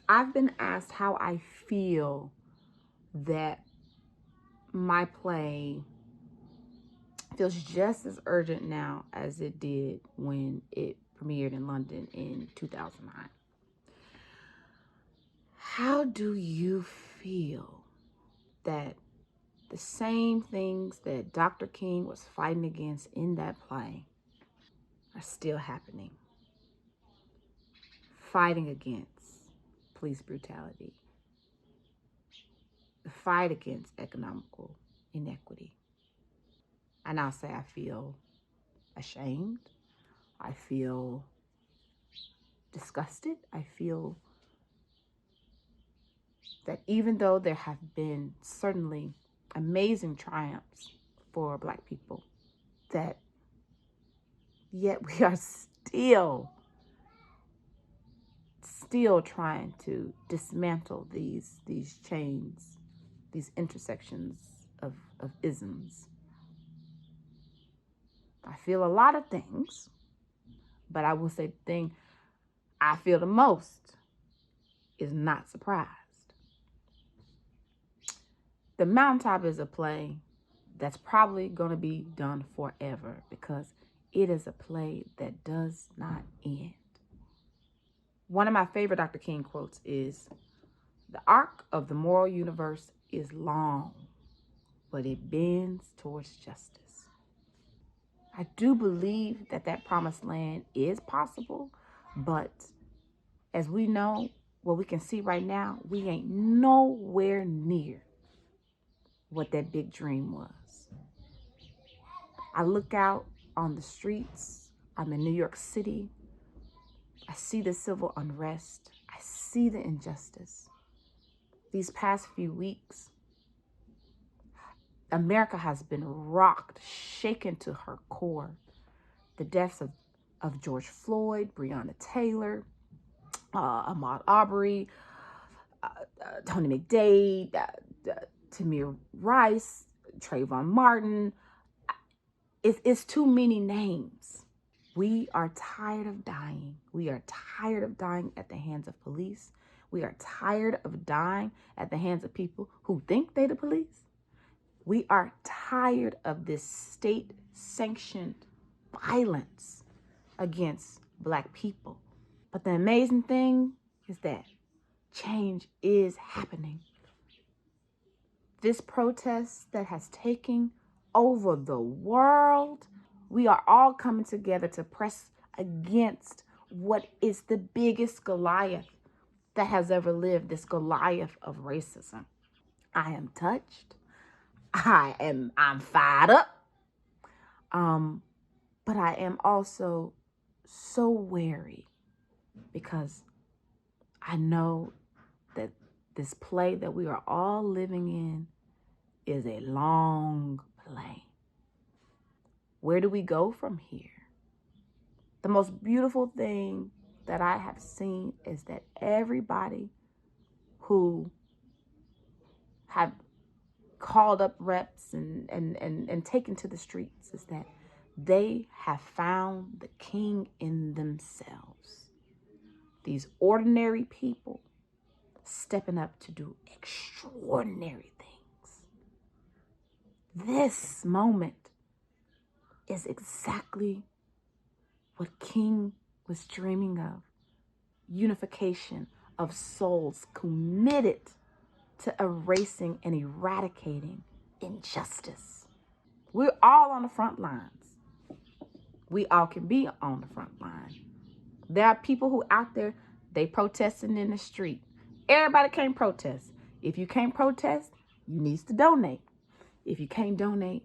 I've been asked how I feel that my play feels just as urgent now as it did when it premiered in London in 2009. How do you feel that the same things that Dr. King was fighting against in that play are still happening? Fighting against police brutality, the fight against economical inequity. And I'll say I feel ashamed. I feel disgusted. I feel that even though there have been certainly amazing triumphs for Black people, that yet we are still trying to dismantle these chains, these intersections of isms. I feel a lot of things, but I will say the thing I feel the most is not surprised. The Mountaintop is a play that's probably going to be done forever because it is a play that does not end. One of my favorite Dr. King quotes is, "The arc of the moral universe is long, but it bends towards justice." I do believe that that promised land is possible, but as we know, what we can see right now, we ain't nowhere near what that big dream was. I look out on the streets. I'm in New York City. I see the civil unrest. I see the injustice. These past few weeks, America has been rocked, shaken to her core. The deaths of George Floyd, Breonna Taylor, Ahmaud Arbery, Tony McDade, Tamir Rice, Trayvon Martin. It's too many names. We are tired of dying. We are tired of dying at the hands of police. We are tired of dying at the hands of people who think they're the police. We are tired of this state-sanctioned violence against Black people. But the amazing thing is that change is happening. This protest that has taken over the world, we are all coming together to press against what is the biggest Goliath that has ever lived, this Goliath of racism. I am touched. I'm fired up. But I am also so wary because I know that this play that we are all living in is a long play. Where do we go from here? The most beautiful thing that I have seen is that everybody who have called up reps and taken to the streets is that they have found the king in themselves. These ordinary people stepping up to do extraordinary things. This moment is exactly what King was dreaming of. Unification of souls committed to erasing and eradicating injustice. We're all on the front lines. We all can be on the front line. There are people who out there, they protesting in the street. Everybody can't protest. If you can't protest, you need to donate. If you can't donate,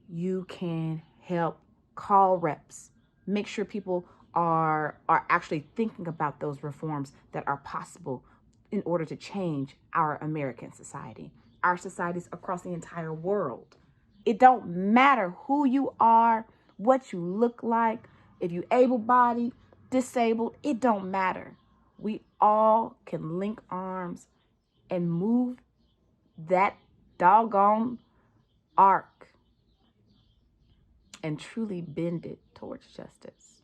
you can help call reps. Make sure people are actually thinking about those reforms that are possible in order to change our American society, our societies across the entire world. It don't matter who you are, what you look like, if you're able-bodied, disabled, it don't matter. We all can link arms and move that doggone arc and truly bend it towards justice.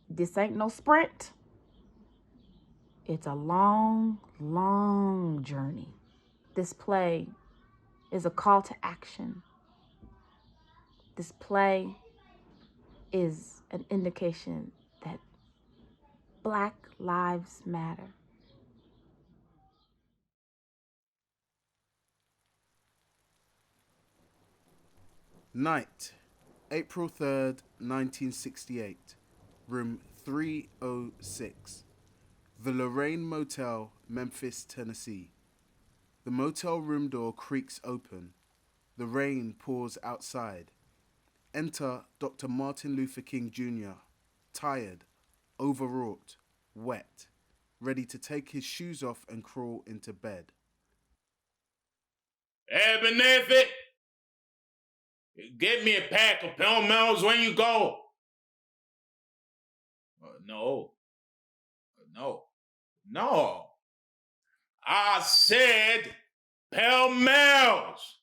This ain't no sprint. It's a long, long journey. This play is a call to action. This play is an indication that Black Lives Matter. Night, April 3rd, 1968, room 306, the Lorraine Motel, Memphis, Tennessee. The motel room door creaks open. The rain pours outside. Enter Dr. Martin Luther King Jr., tired, overwrought, wet, ready to take his shoes off and crawl into bed. Hey, Benefit, get me a pack of Pell Mells when you go. No. I said Pell Mells.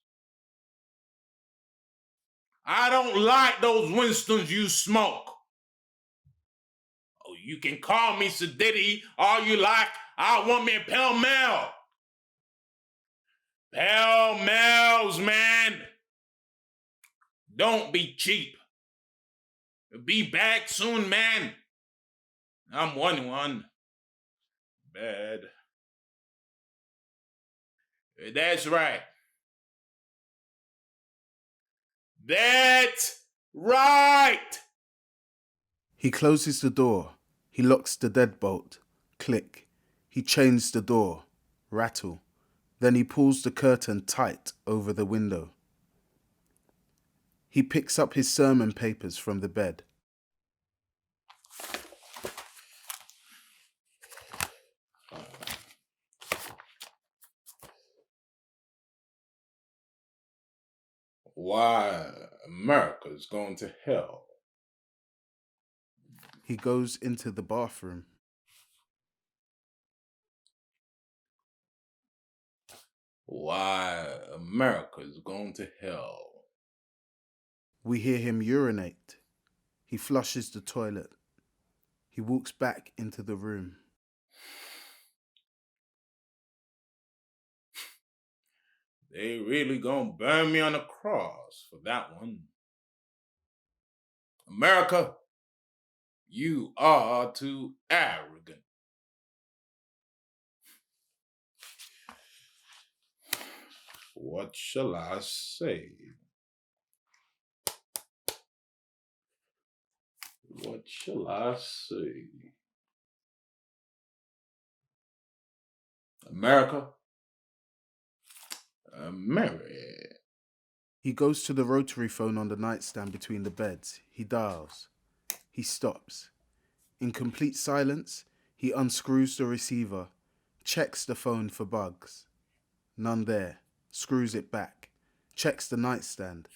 I don't like those Winstons you smoke. Oh, you can call me Sadiddy all you like. I want me a Pell Mell. Pell Mells, man. Don't be cheap. Be back soon, man. I'm one. Bad. That's right. That's right. He closes the door. He locks the deadbolt. Click. He chains the door. Rattle. Then he pulls the curtain tight over the window. He picks up his sermon papers from the bed. Why America's going to hell. He goes into the bathroom. Why America's going to hell. We hear him urinate. He flushes the toilet. He walks back into the room. They really gonna burn me on the cross for that one. America, you are too arrogant. What shall I say? What shall I say? America, He goes to the rotary phone on the nightstand between the beds. He dials. He stops. In complete silence, he unscrews the receiver, checks the phone for bugs. None there. Screws it back. Checks the nightstand.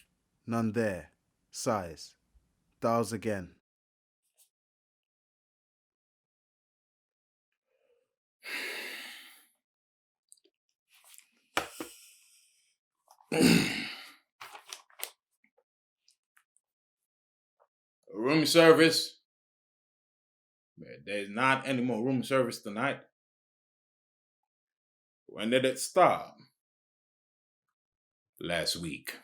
None there. Sighs. Dials again. Room service. There's not any more room service tonight. When did it stop? Last week.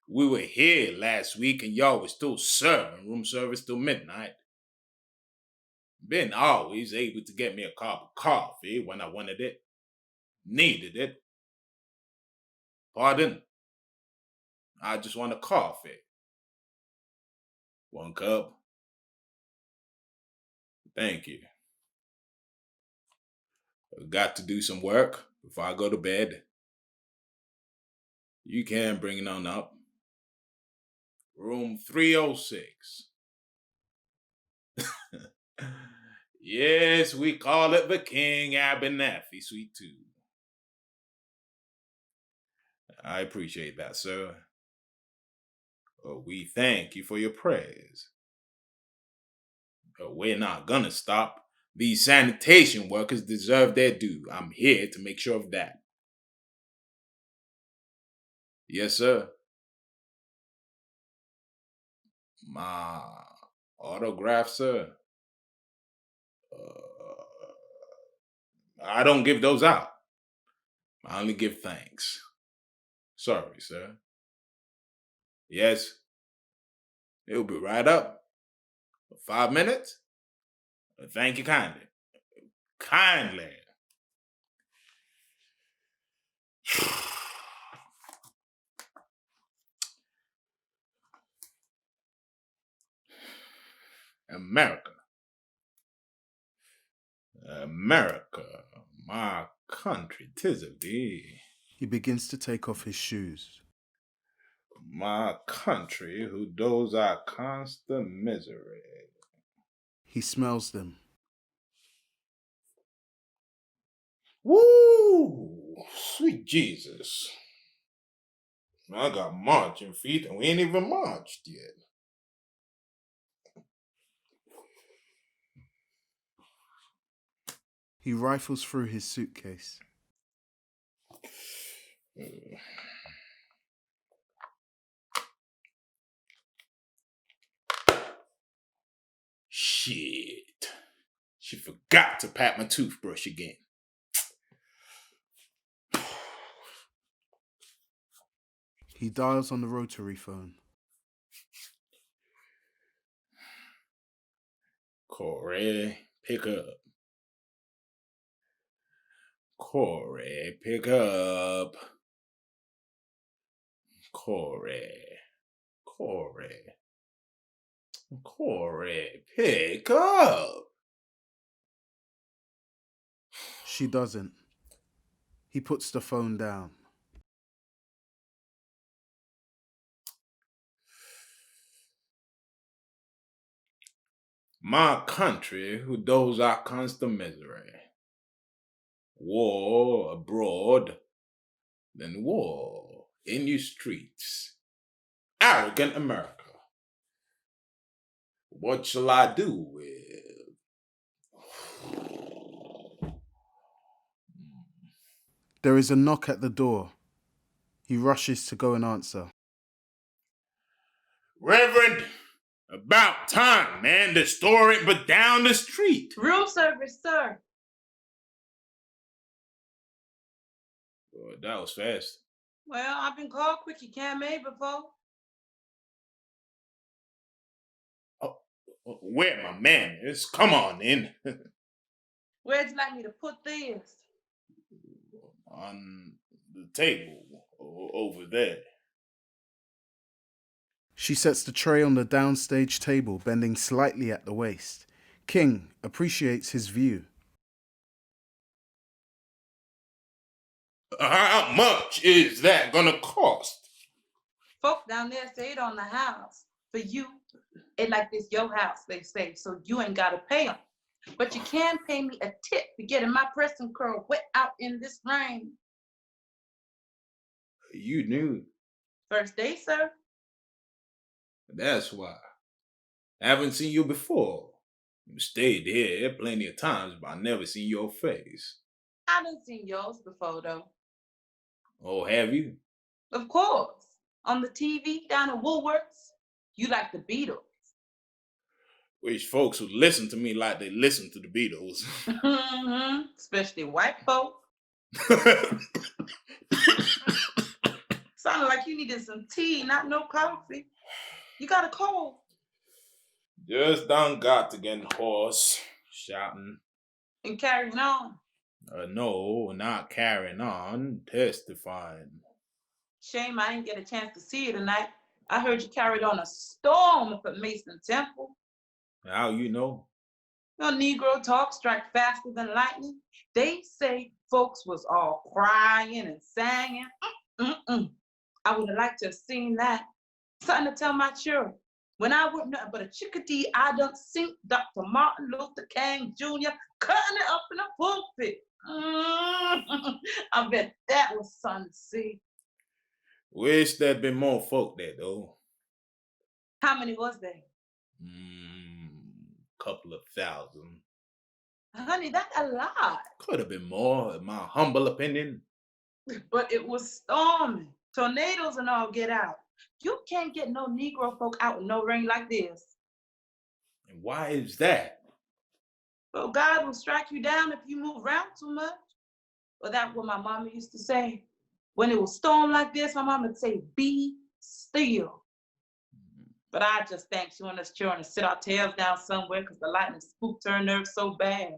We were here last week and y'all were still serving room service till midnight. Been always able to get me a cup of coffee when I wanted it. Needed it. Pardon? I just want a coffee. 1 cup. Thank you. I've got to do some work before I go to bed. You can bring it on up. Room 306. Yes, we call it the King Abernathy Suite 2. I appreciate that, sir. We thank you for your prayers. We're not gonna stop. These sanitation workers deserve their due. I'm here to make sure of that. Yes, sir. My autograph, sir. I don't give those out. I only give thanks. Sorry, sir. Yes. It'll be right up. 5 minutes? Thank you kindly. Kindly. America. America. My country, 'tis of thee. He begins to take off his shoes. My country, who those are constant misery. He smells them. Woo! Sweet Jesus. I got marching feet and we ain't even marched yet. He rifles through his suitcase. Shit. She forgot to pat my toothbrush again. He dials on the rotary phone. Corey, pick up. Corey, pick up. Corey, pick up. She doesn't. He puts the phone down. My country, who those are constant misery. War abroad, then war in your streets. Arrogant America. What shall I do with? There is a knock at the door. He rushes to go and answer. Reverend, about time, man. The store ain't but down the street. Room service, sir. Oh, that was fast. Well, I've been called quickie Camae before. Oh, where my man is? Come on in. Where'd you like me to put this? On the table over there. She sets the tray on the downstage table, bending slightly at the waist. King appreciates his view. How much is that gonna cost? Folk down there say it on the house. For you, it like this your house, they say, so you ain't gotta pay them. But you can pay me a tip for getting my pressing curl wet out in this rain. You knew. First day, sir. That's why. I haven't seen you before. You stayed here plenty of times, but I never seen your face. I done seen yours before, though. Oh, have you? Of course. On the TV down at Woolworths, you like the Beatles. Wish folks would listen to me like they listen to the Beatles. Especially white folk. Sounded like you needed some tea, not no coffee. You got a cold. Just done got to get hoarse, shouting. And carrying on. No, not carrying on, testifying. Shame I didn't get a chance to see you tonight. I heard you carried on a storm up at Mason Temple. How you know? Your Negro talk strike faster than lightning. They say folks was all crying and singing. I would have liked to have seen that. Something to tell my children. When I wasn't nothing but a chickadee, I done seen Dr. Martin Luther King Jr. cutting it up in the pulpit. I bet that was something to see. Wish there'd been more folk there, though. How many was there? Couple of thousand. Honey, that's a lot. Could have been more, in my humble opinion. But it was storming. Tornadoes and all get out. You can't get no Negro folk out in no rain like this. And why is that? Well, God will strike you down if you move around too much. Well, that's what my mama used to say. When it was storm like this, my mama would say, be still. But I just think she wanted us children to sit our tails down somewhere because the lightning spooked her nerves so bad.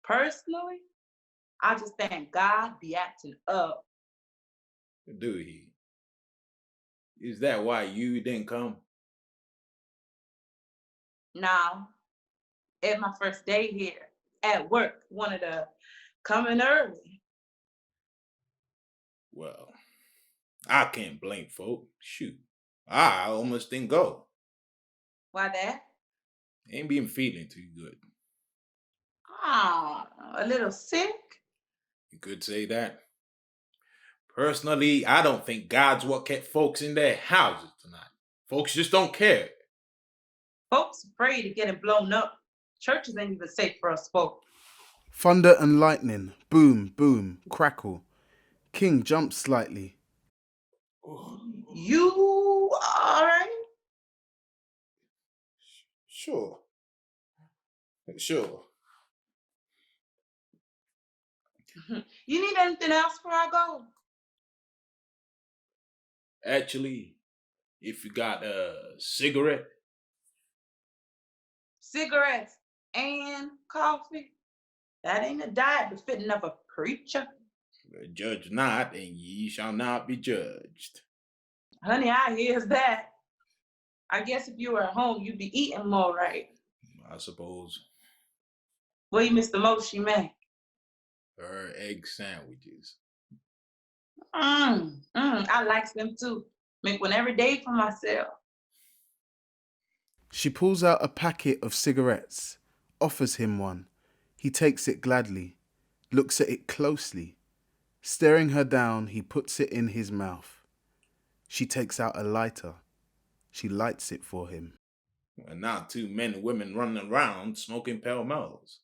Personally, I just think God be acting up. Do he? Is that why you didn't come? Now, at my first day here at work, wanted to come in early. Well, I can't blame folk. Shoot, I almost didn't go. Why that? Ain't been feeling too good. Ah, a little sick? You could say that. Personally, I don't think God's what kept folks in their houses tonight. Folks just don't care. Folks afraid of getting blown up. Churches ain't even safe for us folk. Thunder and lightning, boom, boom, crackle. King jumps slightly. You all right? Sure. Sure. You need anything else before I go? Actually, if you got a cigarette, Cigarettes and coffee? That ain't a diet befitting of a preacher. judge not, and ye shall not be judged. Honey, I hears that. I guess if you were at home, you'd be eating more, right? I suppose. What you miss the most she made? Her egg sandwiches. I like them too. Make one every day for myself. She pulls out a packet of cigarettes, offers him one. He takes it gladly, looks at it closely. Staring her down, he puts it in his mouth. She takes out a lighter. She lights it for him. And not too many women running around smoking Pall Malls.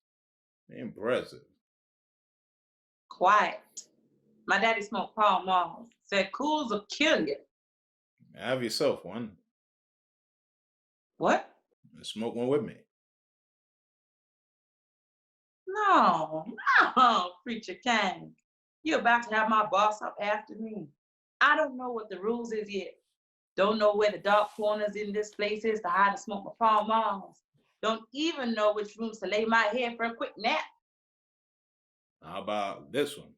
Impressive. Quiet. My daddy smoked Pall Malls. Said cools will kill you. Have yourself one. What? Smoke one with me. No, preacher King. You're about to have my boss up after me. I don't know what the rules is yet. Don't know where the dark corners in this place is to hide and smoke my Pall Malls. Don't even know which rooms to lay my head for a quick nap. How about this one?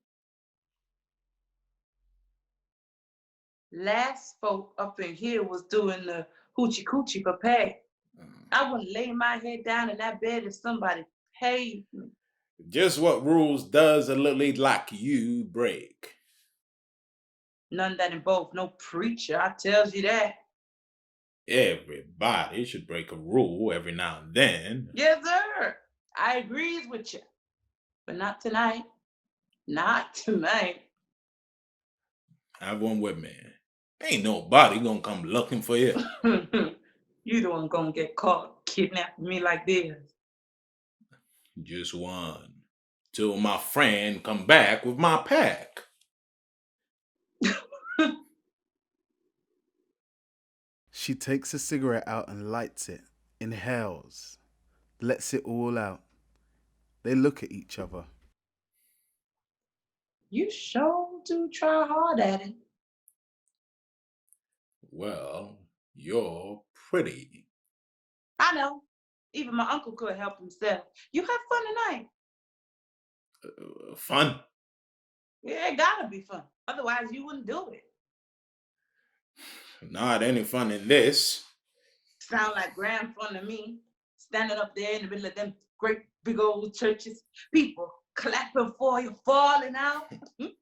Last folk up in here was doing the hoochie coochie for pay. I wouldn't lay my head down in that bed if somebody paid me. Just what rules does a lily like you break? None that involve no preacher, I tells you that. Everybody should break a rule every now and then. Yes, sir. I agrees with you. But not tonight. Not tonight. Have one with me. Ain't nobody gonna come looking for you. You the one gonna get caught kidnapping me like this. Just one. Till my friend come back with my pack. She takes a cigarette out and lights it, inhales, lets it all out. They look at each other. You sure do try hard at it. Well, you're pretty. I know. Even my uncle could help himself. You have fun tonight. Fun? Yeah, it gotta be fun. Otherwise, you wouldn't do it. Not any fun in this. Sound like grand fun to me. Standing up there in the middle of them great big old churches. People clapping for you, falling out. It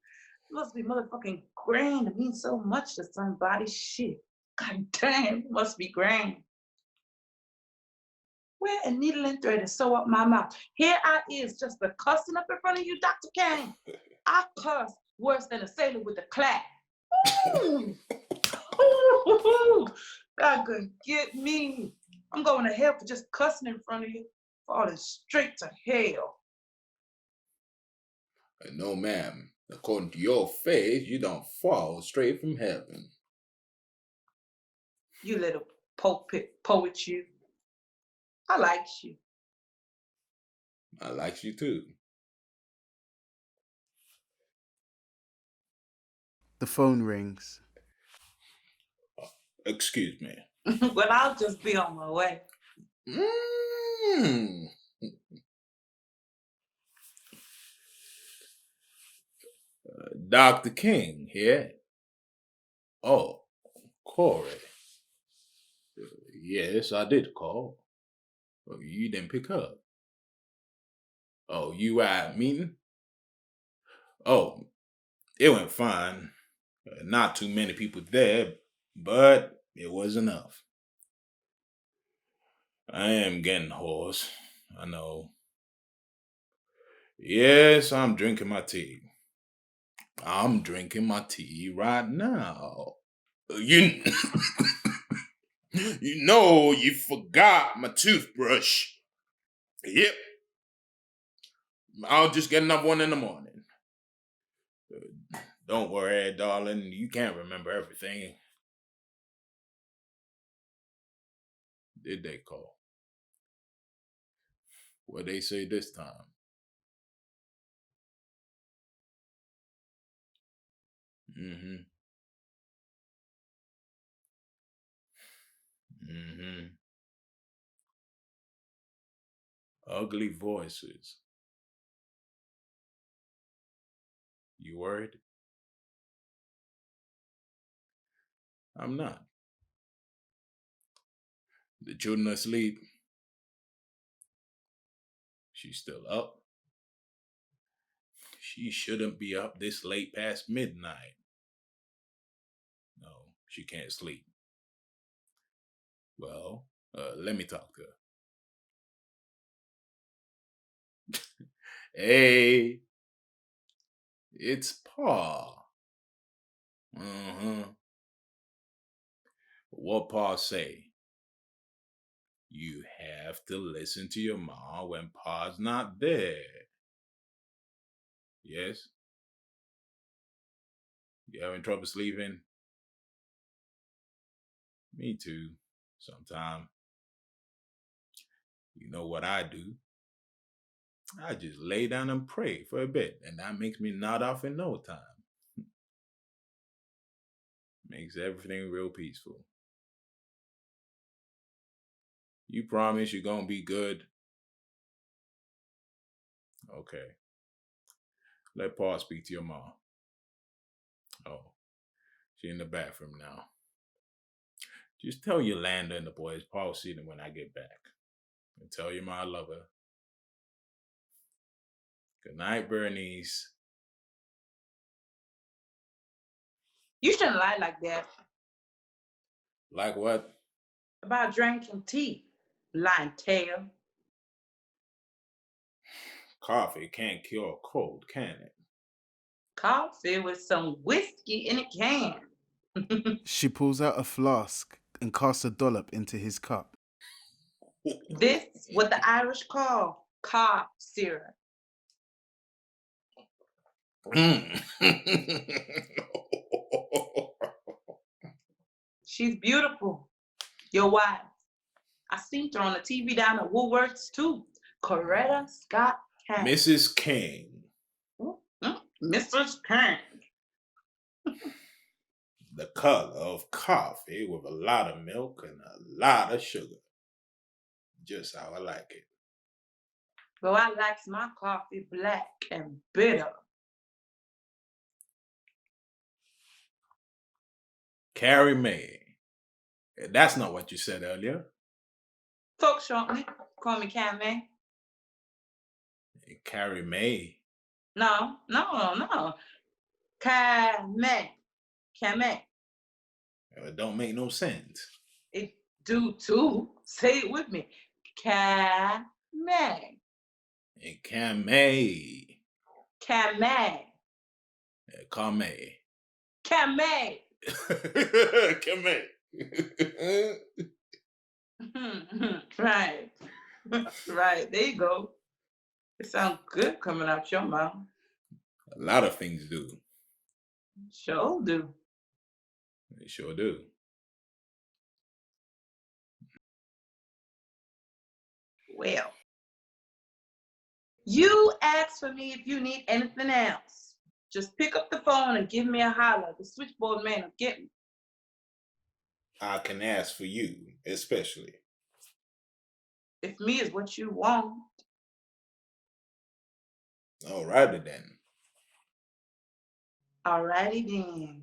must be motherfucking grand. It means so much to somebody. Shit. God damn, it must be grand. Where a needle and thread to sew up my mouth. Here I is just a cussing up in front of you, Dr. Kane. I cuss worse than a sailor with a clap. Ooh. Ooh. God could get me. I'm going to hell for just cussing in front of you. Falling straight to hell. No, ma'am. According to your faith, you don't fall straight from heaven. You little pulpit poet, you. I like you. I like you too. The phone rings. Excuse me. Well, I'll just be on my way. Dr. King here. Oh, Corey. Yes, I did call. Oh, you didn't pick up. Oh, you at a meeting? Oh, it went fine. Not too many people there, but it was enough. I am getting hoarse. I know. Yes, I'm drinking my tea. I'm drinking my tea right now. You, you know, you forgot my toothbrush. Yep. I'll just get another one in the morning. Don't worry, darling. You can't remember everything. Did they call? What they say this time? Mm-hmm. Mm-hmm. Ugly voices. You worried? I'm not. The children are asleep. She's still up. She shouldn't be up this late past midnight. No, she can't sleep. Well, let me talk to her. Hey, it's Pa. Uh-huh. What Pa say? You have to listen to your mom when Pa's not there. Yes? You having trouble sleeping? Me too, sometime. You know what I do? I just lay down and pray for a bit, and that makes me nod off in no time. Makes everything real peaceful. You promise you're gonna be good? Okay. Let Paul speak to your mom. Oh, she in the bathroom now. Just tell Yolanda and the boys Paul's seeing them when I get back. And tell your mom I love her. Good night, Bernice. You shouldn't lie like that Like what? about drinking tea, lying tail. Coffee can't cure a cold, can it? Coffee with some whiskey in a can. She pulls out a flask and casts a dollop into his cup. This what the Irish call cough syrup. She's beautiful. Your wife. I seen her on the TV down at Woolworths too. Coretta Scott King. Mrs. King. Mrs. King. The color of coffee with a lot of milk and a lot of sugar. Just how I like it. Well, I likes my coffee black and bitter. Carrie Mae. That's not what you said earlier. Folks shortly call me Camae. Carrie Mae. No. Camae. Camae. It don't make no sense. It do too. Say it with me. Camae. Camae. Camae. Camae. Camae. Camae. Right. Right. There you go. It sounds good coming out your mouth. A lot of things do. Sure do. They sure do. Well. You ask for me if you need anything else. Just pick up the phone and give me a holler. The switchboard man will get me. I can ask for you, especially. If me is what you want. Alrighty then. Alrighty then.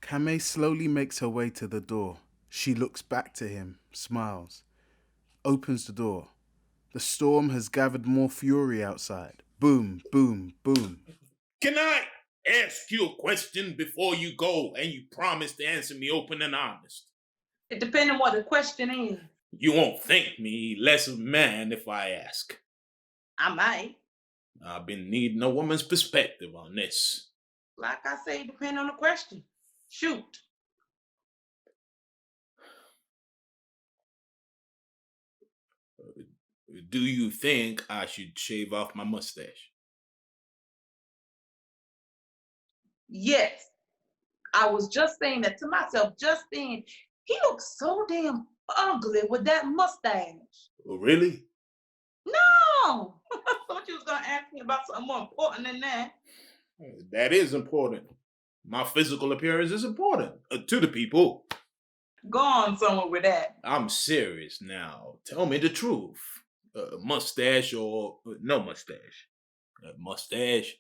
Camae slowly makes her way to the door. She looks back to him, smiles, opens the door. The storm has gathered more fury outside. Boom, boom, boom. Can I ask you a question before you go, and you promise to answer me open and honest? It depends on what the question is. You won't think me less of a man if I ask. I might. I've been needing a woman's perspective on this. Like I say, it depends on the question. Shoot. Do you think I should shave off my mustache? Yes. I was just saying that to myself just then. He looks so damn ugly with that mustache. Oh, really? No. I thought you was going to ask me about something more important than that. That is important. My physical appearance is important to the people. Go on somewhere with that. I'm serious now. Tell me the truth. Mustache or no mustache? Mustache?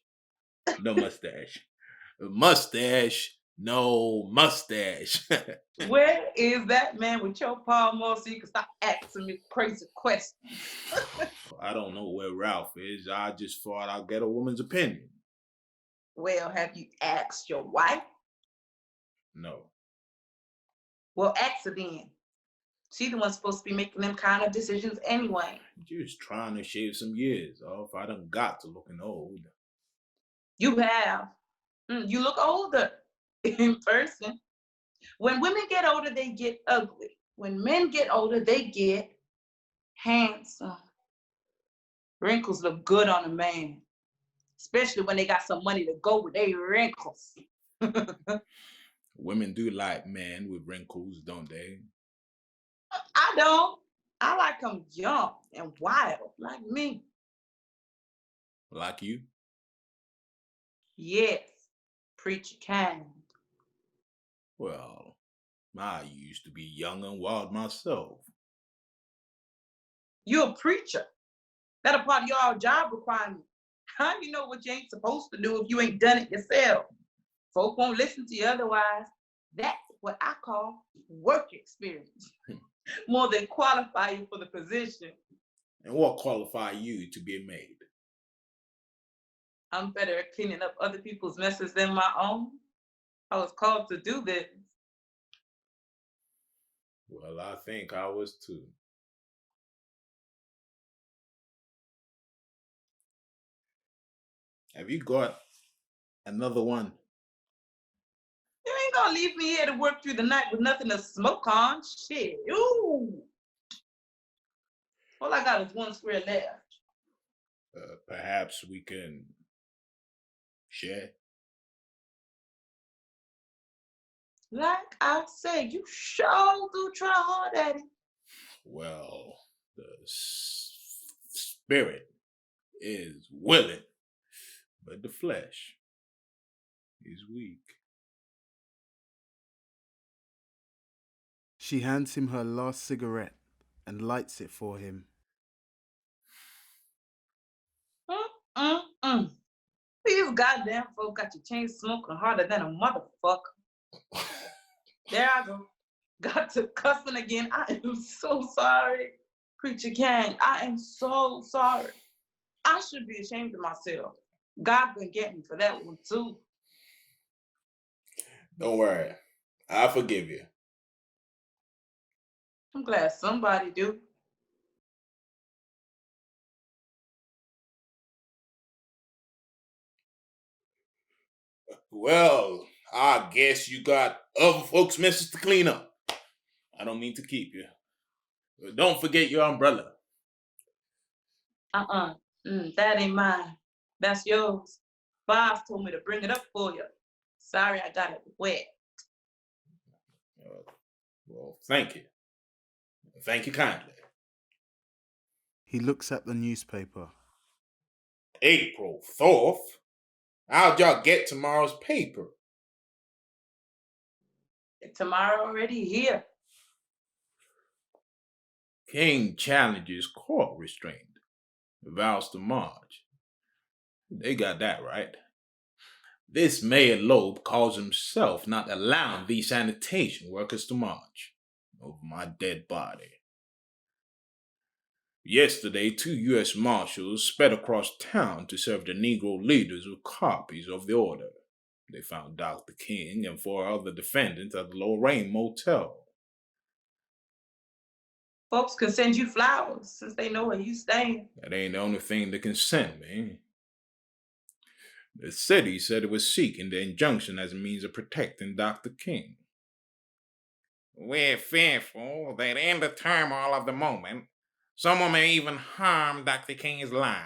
No mustache. Mustache? No mustache. Where is that man with your palm off so you can stop asking me crazy questions? I don't know where Ralph is. I just thought I'd get a woman's opinion. Well, have you asked your wife? No. Well, ask her then. She's the one supposed to be making them kind of decisions anyway. Just trying to shave some years off. I done got to looking old. You have. You look older in person. When women get older, they get ugly. When men get older, they get handsome. Wrinkles look good on a man, especially when they got some money to go with their wrinkles. Women do like men with wrinkles, don't they? I don't. I like them young and wild, like me. Like you? Yes, preacher kind. Well, I used to be young and wild myself. You're a preacher. That's a part of your job requirement. How do you know what you ain't supposed to do if you ain't done it yourself? Folk won't listen to you otherwise. That's what I call work experience. More than qualify you for the position. And what qualify you to be a maid? I'm better at cleaning up other people's messes than my own. I was called to do this. Well, I think I was too. Have you got another one? You ain't gonna leave me here to work through the night with nothing to smoke on. Shit. Ooh. All I got is one square left. Perhaps we can share. Like I say, you sure do try hard at it. Well, the spirit is willing, but the flesh is weak. She hands him her last cigarette and lights it for him. These goddamn folk got your chain smoking harder than a motherfucker. There I go. Got to cussing again. I am so sorry. Preacher Kang, I am so sorry. I should be ashamed of myself. God gonna get me for that one too. Don't worry. I forgive you. I'm glad somebody do. Well, I guess you got other folks' messes to clean up. I don't mean to keep you. But don't forget your umbrella. That ain't mine. That's yours. Boss told me to bring it up for you. Sorry I got it wet. Well, thank you. Thank you kindly. He looks at the newspaper. April 4th? How'd y'all get tomorrow's paper? Tomorrow already here. King challenges court restraint. Vows to march. They got that right. This Mayor Loeb calls himself not allowing these sanitation workers to march over my dead body. Yesterday, 2 U.S. Marshals sped across town to serve the Negro leaders with copies of the order. They found Dr. King and 4 other defendants at the Lorraine Motel. Folks can send you flowers since they know where you staying. That ain't the only thing they can send me. The city said it was seeking the injunction as a means of protecting Dr. King. We're fearful that in the turmoil of the moment, someone may even harm Dr. King's life.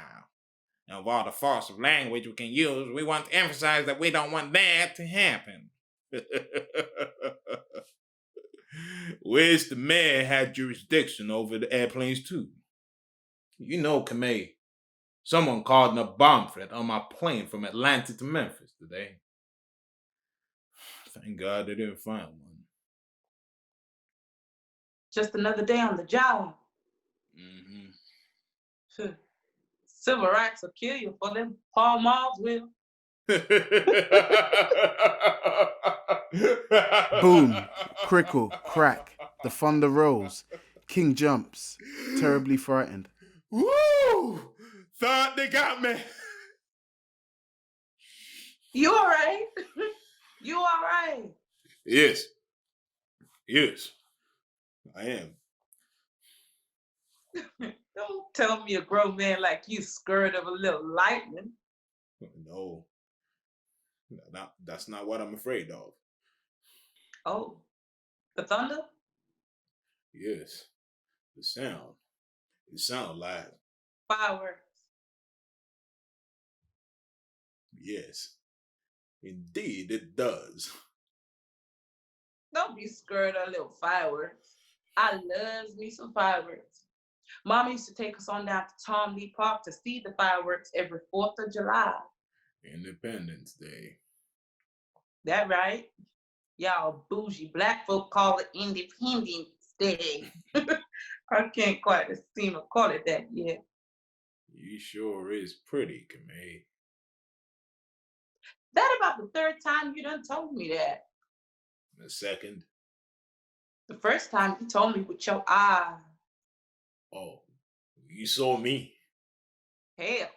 And of all the force of language we can use, we want to emphasize that we don't want that to happen. Wish the mayor had jurisdiction over the airplanes too. You know, Camae, someone called in a bomb threat on my plane from Atlanta to Memphis today. Thank God they didn't find one. Just another day on the job. Civil rights will kill you for them. Paul Malls will. Boom, crickle, crack. The thunder rolls. King jumps, terribly frightened. Woo! Thought they got me. You all right? You all right? Yes. Yes. I am. Don't tell me a grown man like you scared of a little lightning. No. That's not what I'm afraid of. Oh, the thunder? Yes. The sound. It sounds like. Fireworks. Yes. Indeed, it does. Don't be scared of little fireworks. I loves me some fireworks. Mama used to take us on down to Tom Lee Park to see the fireworks every 4th of July. Independence Day. That right? Y'all bougie black folk call it Independence Day. I can't quite seem to call it that yet. You sure is pretty, Camae. That about the 3rd time you done told me that. The second? The first time you told me with your eye. Oh, you saw me? Hell,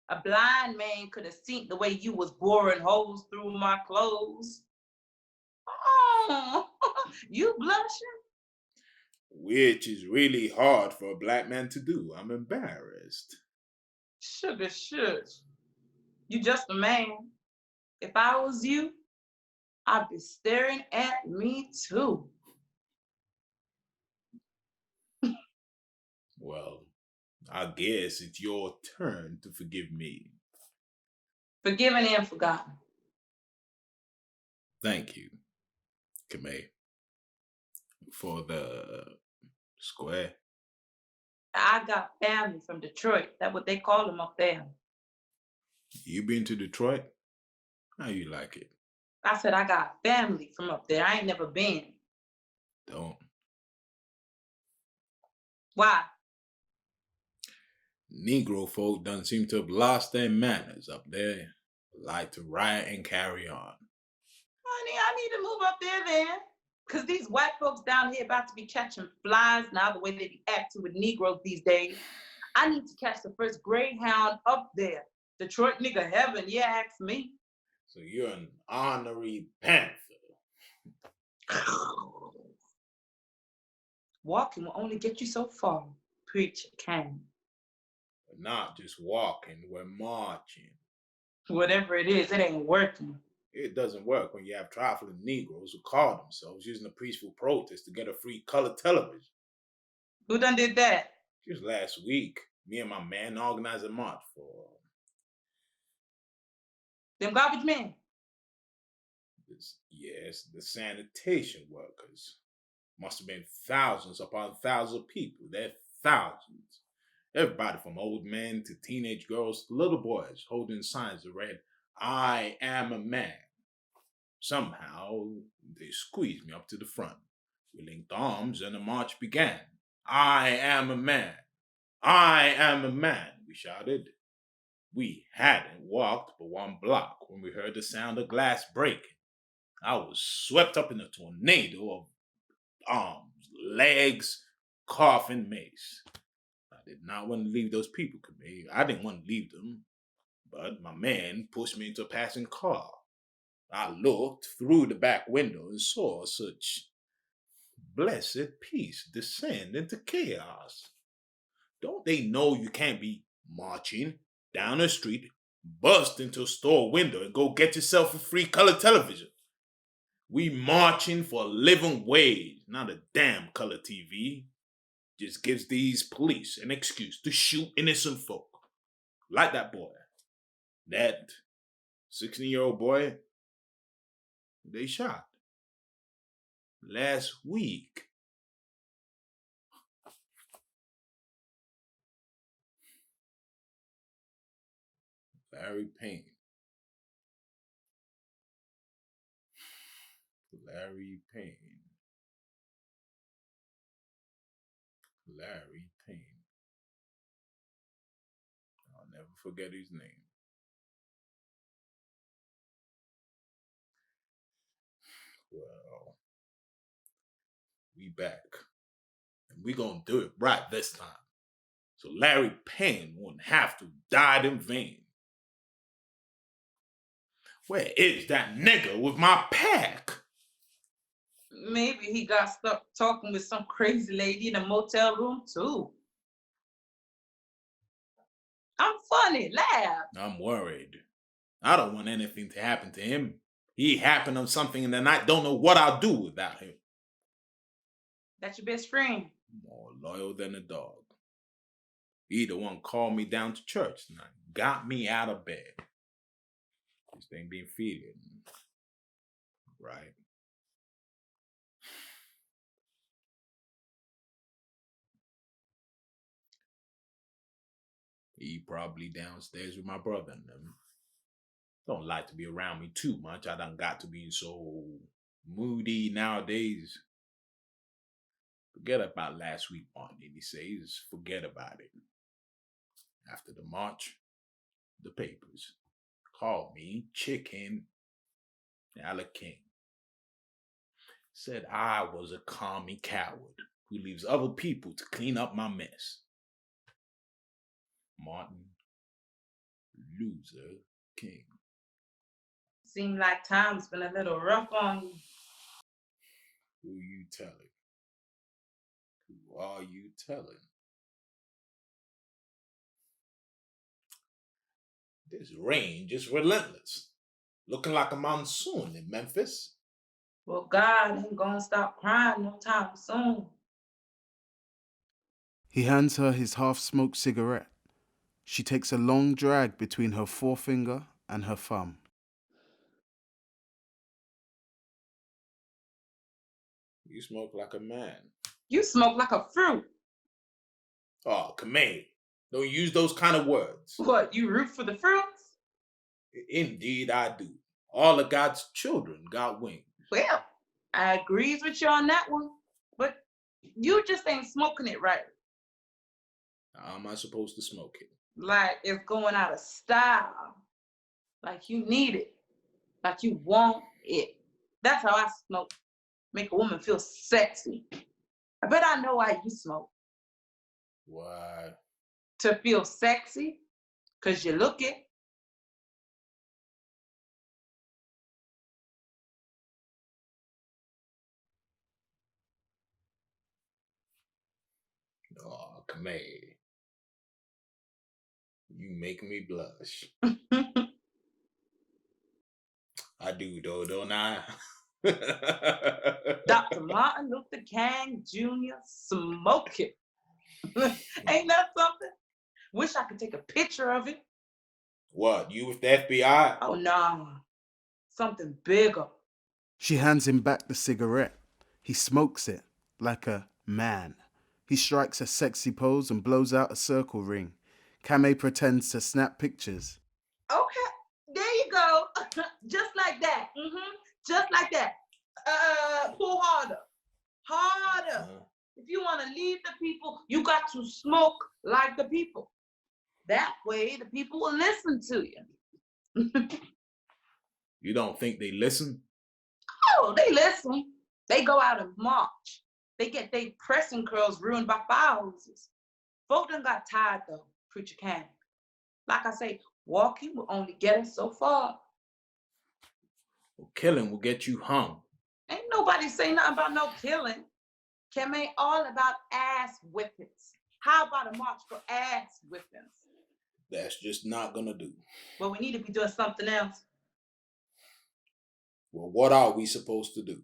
a blind man could have seen the way you was boring holes through my clothes. Oh, you blushing? Which is really hard for a black man to do. I'm embarrassed. Sugar shush. You just a man. If I was you, I'd be staring at me too. Well, I guess it's your turn to forgive me. Forgiven and forgotten. Thank you, Camae, for the square. I got family from Detroit. That's what they call them up there. You been to Detroit? How you like it? I said I got family from up there. I ain't never been. Don't. Why? Negro folk done seem to have lost their manners up there. Like to riot and carry on. Honey, I need to move up there then. Because these white folks down here about to be catching flies now, the way they be acting with Negroes these days. I need to catch the first Greyhound up there. Detroit nigga heaven, yeah, ask me. So you're an honorary panther. Walking will only get you so far, preacher can. We're not just walking, we're marching. Whatever it is, it ain't working. It doesn't work when you have trifling Negroes who call themselves using a peaceful protest to get a free color television. Who done did that? Just last week, me and my man organized a march for Them garbage men. yes, the sanitation workers. Must have been thousands upon thousands of people. There, thousands. Everybody from old men to teenage girls to little boys holding signs that read, "I am a man." Somehow, they squeezed me up to the front. We linked arms and the march began. "I am a man. I am a man," we shouted. We hadn't walked but 1 block when we heard the sound of glass breaking. I was swept up in a tornado of arms, legs, coffin, mace. I did not want to leave those people, Camae. I didn't want to leave them. But my man pushed me into a passing car. I looked through the back window and saw such blessed peace descend into chaos. Don't they know you can't be marching down the street, bust into a store window, and go get yourself a free color television? We marching for a living wage, not a damn color TV. Just gives these police an excuse to shoot innocent folk. Like that boy. That 16-year-old boy they shot last week. Larry Payne. Larry Payne. Larry Payne. I'll never forget his name. Well, we back. And we gonna do it right this time. So Larry Payne wouldn't have to die in vain. Where is that nigga with my pack? Maybe he got stuck talking with some crazy lady in a motel room too. I'm funny, laugh. I'm worried. I don't want anything to happen to him. He happened on something in the night. Don't know what I'll do without him. That's your best friend. More loyal than a dog. He the one called me down to church tonight. Got me out of bed. This thing being feeding. Right. He probably downstairs with my brother and them. Don't like to be around me too much. I done got to be so moody nowadays. Forget about last week, Martin, he says. Forget about it. After the march, the papers called me Chicken Alec King. Said I was a commie coward who leaves other people to clean up my mess. Martin Luther King. Seemed like time's been a little rough on you. Who you telling? Who are you telling? This rain just relentless. Looking like a monsoon in Memphis. Well, God ain't gonna stop crying no time soon. He hands her his half-smoked cigarette. She takes a long drag between her forefinger and her thumb. You smoke like a man. You smoke like a fruit. Oh, Camae. Don't use those kind of words. What, you root for the fruits? Indeed, I do. All of God's children got wings. Well, I agrees with you on that one, but you just ain't smoking it right. How am I supposed to smoke it? Like it's going out of style. Like you need it. Like you want it. That's how I smoke. Make a woman feel sexy. I bet I know why you smoke. Why? To feel sexy, because you look it. Oh, Camae. You make me blush. I do though, don't I? Dr. Martin Luther King Jr. smoking. Ain't that something? Wish I could take a picture of it. What, you with the FBI? Oh, no. Something bigger. She hands him back the cigarette. He smokes it, like a man. He strikes a sexy pose and blows out a circle ring. Camae pretends to snap pictures. Okay, there you go. Just like that. Just like that. Pull harder. Harder. If you want to lead the people, you got to smoke like the people. That way, the people will listen to you. You don't think they listen? Oh, they listen. They go out and march. They get their pressing curls ruined by fire hoses. Folk done got tired though, preacher can. Like I say, walking will only get us so far. Well, killing will get you hung. Ain't nobody say nothing about no killing. Camae all about ass whippings. How about a march for ass whippings? That's just not gonna do. Well, we need to be doing something else. Well, what are we supposed to do?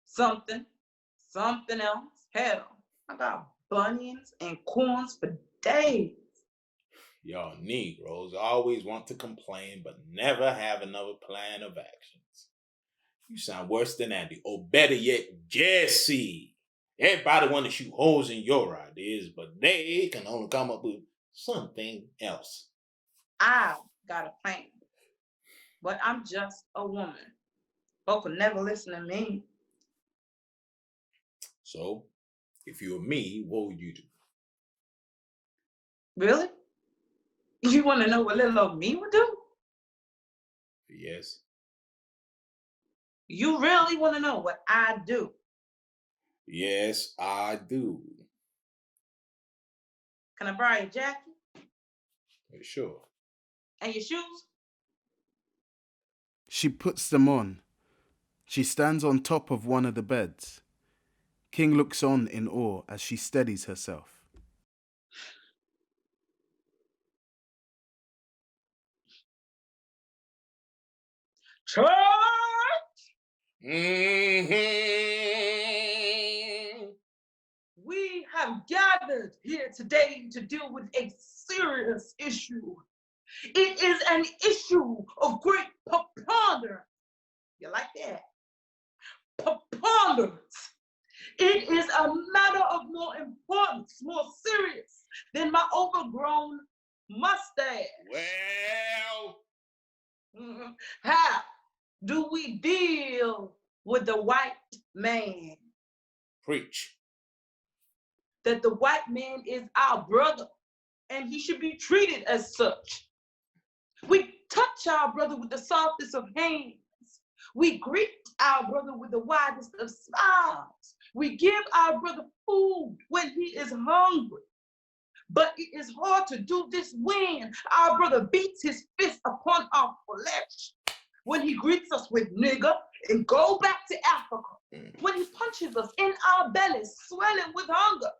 Something else. Hell, I got bunions and corns for days. Y'all Negroes always want to complain, but never have another plan of actions. You sound worse than Andy, or better yet, Jesse. Everybody want to shoot holes in your ideas, but they can only come up with something else. I got a plan, but I'm just a woman. Folk will never listen to me. So, if you were me, what would you do? Really? You want to know what little old me would do? Yes. You really want to know what I do? Yes, I do. Can I borrow your jacket? Sure. And your shoes? She puts them on. She stands on top of one of the beds. King looks on in awe as she steadies herself. Church! We have gathered here today to deal with a serious issue. It is an issue of great preponderance. You like that? Preponderance. It is a matter of more importance, more serious than my overgrown mustache. Well, How do we deal with the white man? preach. That the white man is our brother and he should be treated as such. We touch our brother with the softest of hands. We greet our brother with the widest of smiles. We give our brother food when he is hungry. But it is hard to do this when our brother beats his fist upon our flesh. When he greets us with nigger and go back to Africa. When he punches us in our bellies, swelling with hunger.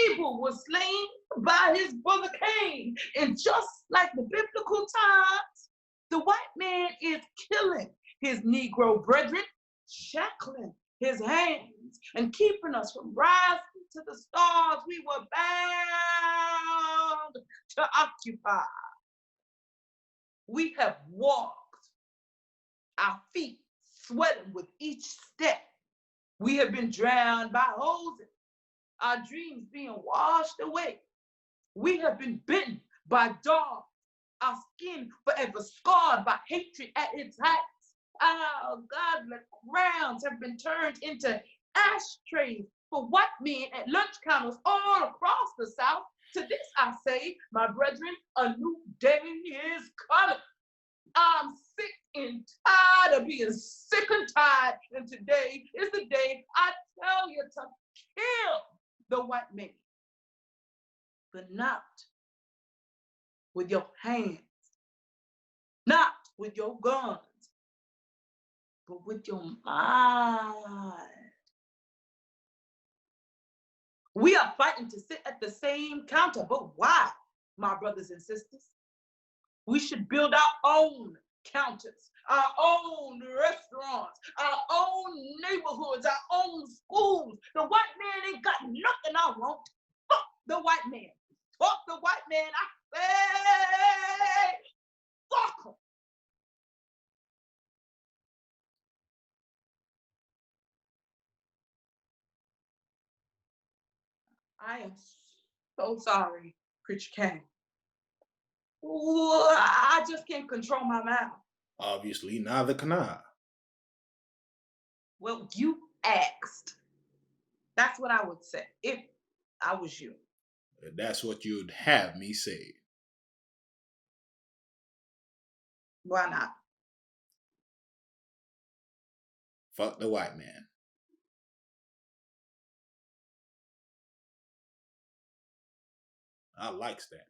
Abel was slain by his brother Cain. And just like the biblical times, the white man is killing his Negro brethren, shackling his hands and keeping us from rising to the stars we were bound to occupy. We have walked, our feet sweating with each step. We have been drowned by hoses, our dreams being washed away. We have been bitten by dogs, our skin forever scarred by hatred at its height. Our godly crowns have been turned into ashtrays for white men at lunch counters all across the South. To this I say, my brethren, a new day is coming. I'm sick and tired of being sick and tired, and today is the day I tell you to kill the white man, but not with your hands, not with your guns, but with your mind. We are fighting to sit at the same counter, but why, my brothers and sisters? We should build our own counters, our own restaurants, our own neighborhoods, our own schools. The white man ain't got nothing I want. Fuck the white man. Fuck the white man. I say, fuck him. I am so sorry, Preacher King. Ooh, I just can't control my mouth. Obviously, neither can I. Well, you asked. That's what I would say if I was you. That's what you'd have me say. Why not? Fuck the white man. I likes that.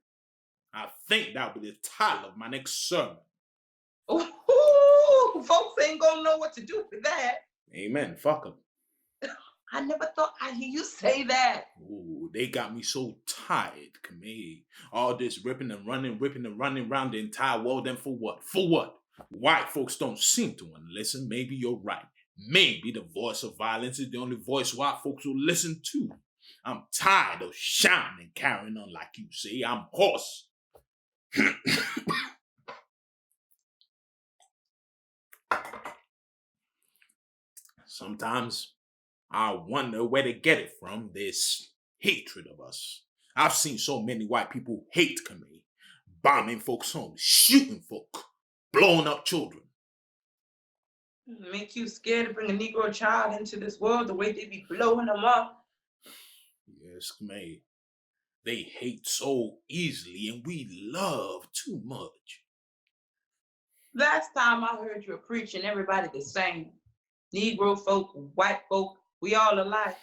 I think that'll be the title of my next sermon. Ooh, folks ain't gonna know what to do with that. Amen. Fuck them. I never thought I'd hear you say that. Ooh, they got me so tired, Camae. All this ripping and running around the entire world, and for what? For what? White folks don't seem to want to listen. Maybe you're right. Maybe the voice of violence is the only voice white folks will listen to. I'm tired of shouting and carrying on like you say. I'm hoarse. Sometimes I wonder where they get it from, this hatred of us. I've seen so many white people hate Camae, bombing folks' homes, shooting folk, blowing up children. Make you scared to bring a Negro child into this world the way they be blowing them up. Yes, Camae. They hate so easily and we love too much. Last time I heard you were preaching, everybody the same. Negro folk, white folk, we all alike.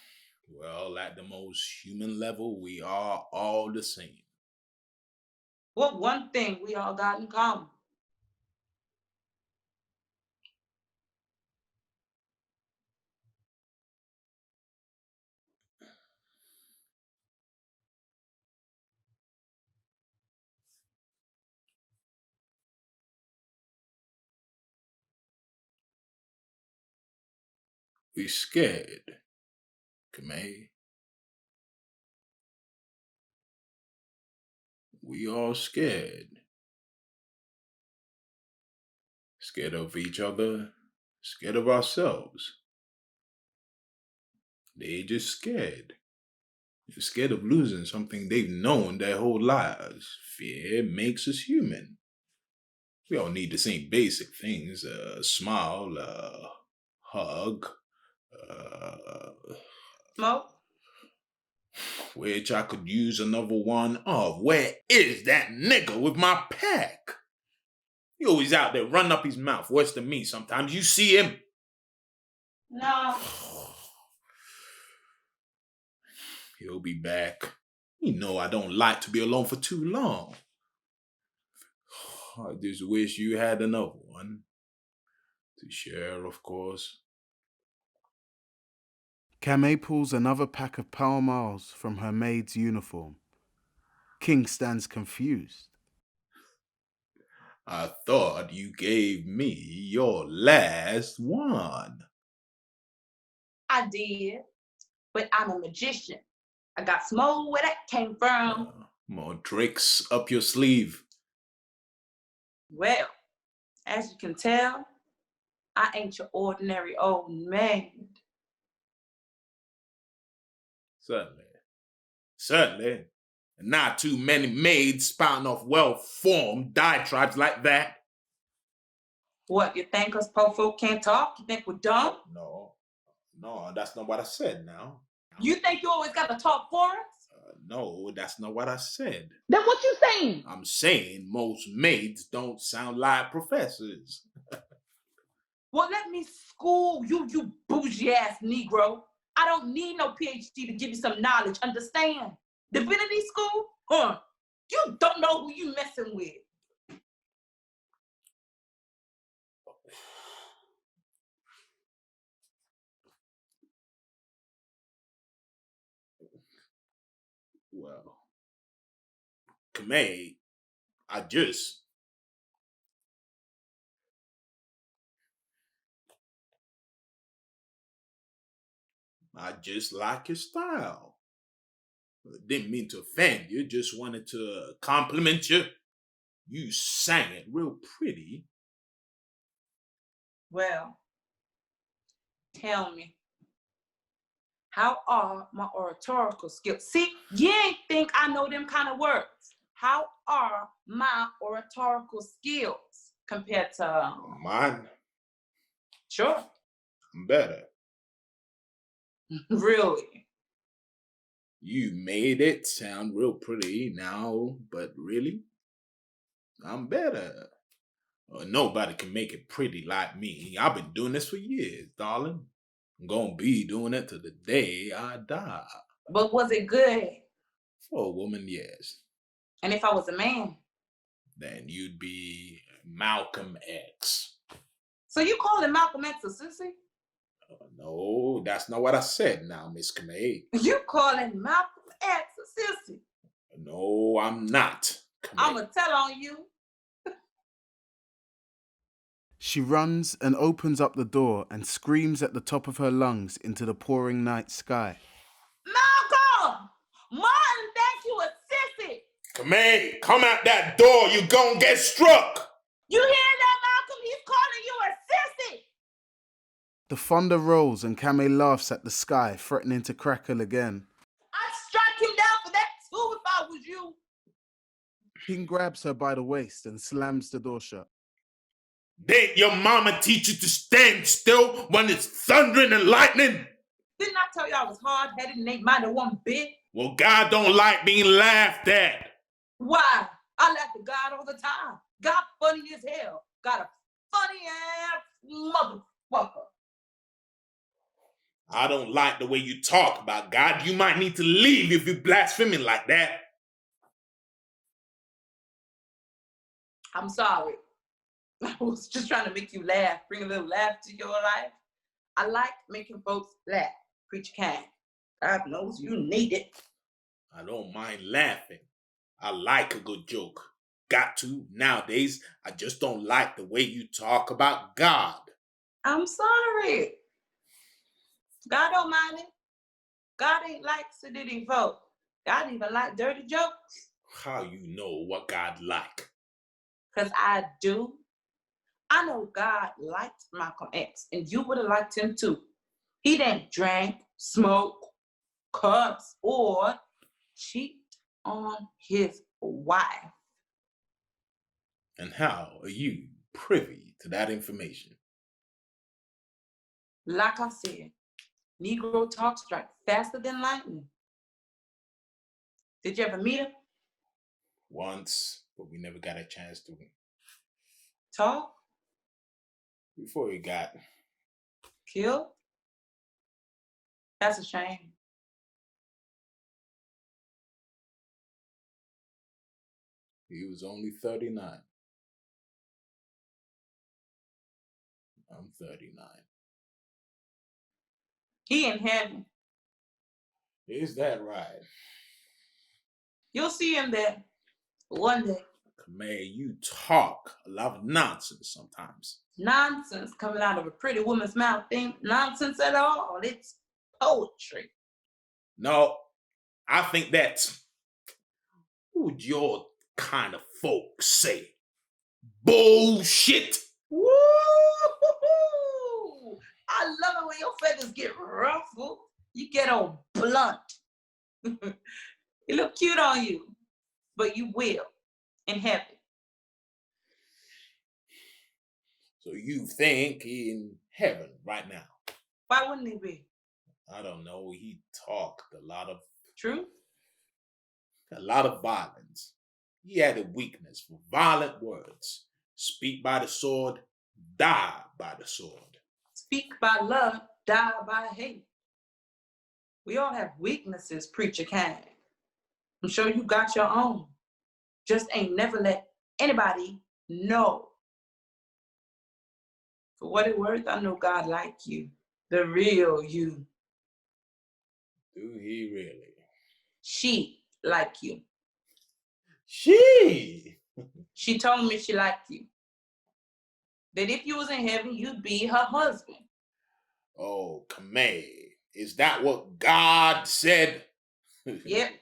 Well, at the most human level, we are all the same. What one thing we all got in common? We scared, Camae. We all scared. Scared of each other, scared of ourselves. They just scared. They're scared of losing something they've known their whole lives. Fear makes us human. We all need the same basic things: a smile, a hug, Smoke? which I could use another one of. Where is that nigga with my pack? He always out there running up his mouth worse than me sometimes. You see him? No. He'll be back. You know I don't like to be alone for too long. I just wish you had another one. To share, of course. Camae pulls another pack of Pall Malls from her maid's uniform. King stands confused. I thought you gave me your last one. I did, but I'm a magician. I got some more where that came from. More tricks up your sleeve. Well, as you can tell, I ain't your ordinary old maid. Certainly. And not too many maids spouting off well-formed diatribes like that. What, you think us poor folk can't talk? You think we're dumb? No, that's not what I said now. You think you always got to talk for us? No, that's not what I said. Then what you saying? I'm saying most maids don't sound like professors. Well, let me school you, you bougie-ass Negro. I don't need no PhD to give you some knowledge, understand? Divinity school? You don't know who you messing with. Well, Camae, I just like your style. Didn't mean to offend you, just wanted to compliment you. You sang it real pretty. Well, tell me, How are my oratorical skills? See, you ain't think I know them kind of words. How are my oratorical skills compared to Mine, Sure. I'm better. Really? You made it sound real pretty now, but really, I'm better. Nobody can make it pretty like me. I've been doing this for years, darling. I'm gonna be doing it to the day I die. But was it good? For a woman, yes. And if I was a man? Then you'd be Malcolm X. So you calling Malcolm X a sissy? No, that's not what I said now, Miss Camae. You calling Malcolm X a sissy? No, I'm not. I'm going to tell on you. She runs and opens up the door and screams at the top of her lungs into the pouring night sky. Malcolm! Martin thinks you a sissy! Camae, come out that door, you gon' get struck! You hear that, Malcolm? He's calling you a sissy! The thunder rolls and Camae laughs at the sky, threatening to crackle again. I'd strike him down for that too if I was you. King grabs her by the waist and slams the door shut. Didn't your mama teach you to stand still when it's thundering and lightning? Didn't I tell you I was hard-headed and ain't minded one bit? Well, God don't like being laughed at. Why? I laugh at God all the time. God funny as hell. Got a funny-ass motherfucker. I don't like the way you talk about God. You might need to leave if you're blaspheming like that. I'm sorry. I was just trying to make you laugh, bring a little laugh to your life. I like making folks laugh. Preacher can. God knows you need it. I don't mind laughing. I like a good joke. Got to. Nowadays, I just don't like the way you talk about God. I'm sorry. God don't mind it. God ain't like sedity folk. God even like dirty jokes. How you know what God like? Because I do. I know God liked Malcolm X, and you would have liked him too. He didn't drink, smoke, cuss, or cheat on his wife. And how are you privy to that information? Like I said, Negro talk strike faster than lightning. Did you ever meet him? Once, but we never got a chance to Talk? before he got Killed? That's a shame. He was only 39. I'm 39. He in heaven. Is that right? You'll see him there one day. Camae, you talk a lot of nonsense sometimes. Nonsense coming out of a pretty woman's mouth ain't nonsense at all. It's poetry. No, I think that's what would your kind of folks say? Bullshit. Woo! I love it when your feathers get ruffled. You get all blunt. It look cute on you, but you will in heaven. So you think he in heaven right now? Why wouldn't he be? I don't know. He talked a lot of True? violence. He had a weakness for violent words. Speak by the sword, die by the sword. Speak by love, die by hate. We all have weaknesses, preacher can. I'm sure you got your own. Just ain't never let anybody know. For what it's worth, I know God like you. The real you. Do he really? She like you. She? She told me she liked you. That if you was in heaven, you'd be her husband. Oh, Camae. Is that what God said? Yep.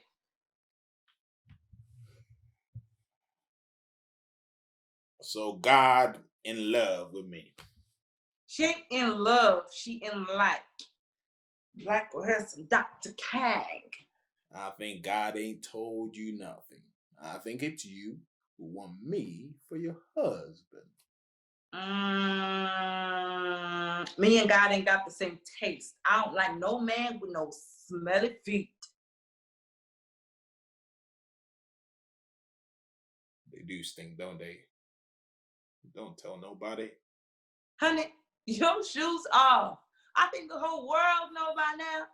So God in love with me. She ain't in love, she in like. Black or has some Dr. Kang. I think God ain't told you nothing. I think it's you who want me for your husband. Me and God ain't got the same taste. I don't like no man with no smelly feet. They do stink, don't they? Don't tell nobody. Honey, your shoes off. I think the whole world know by now.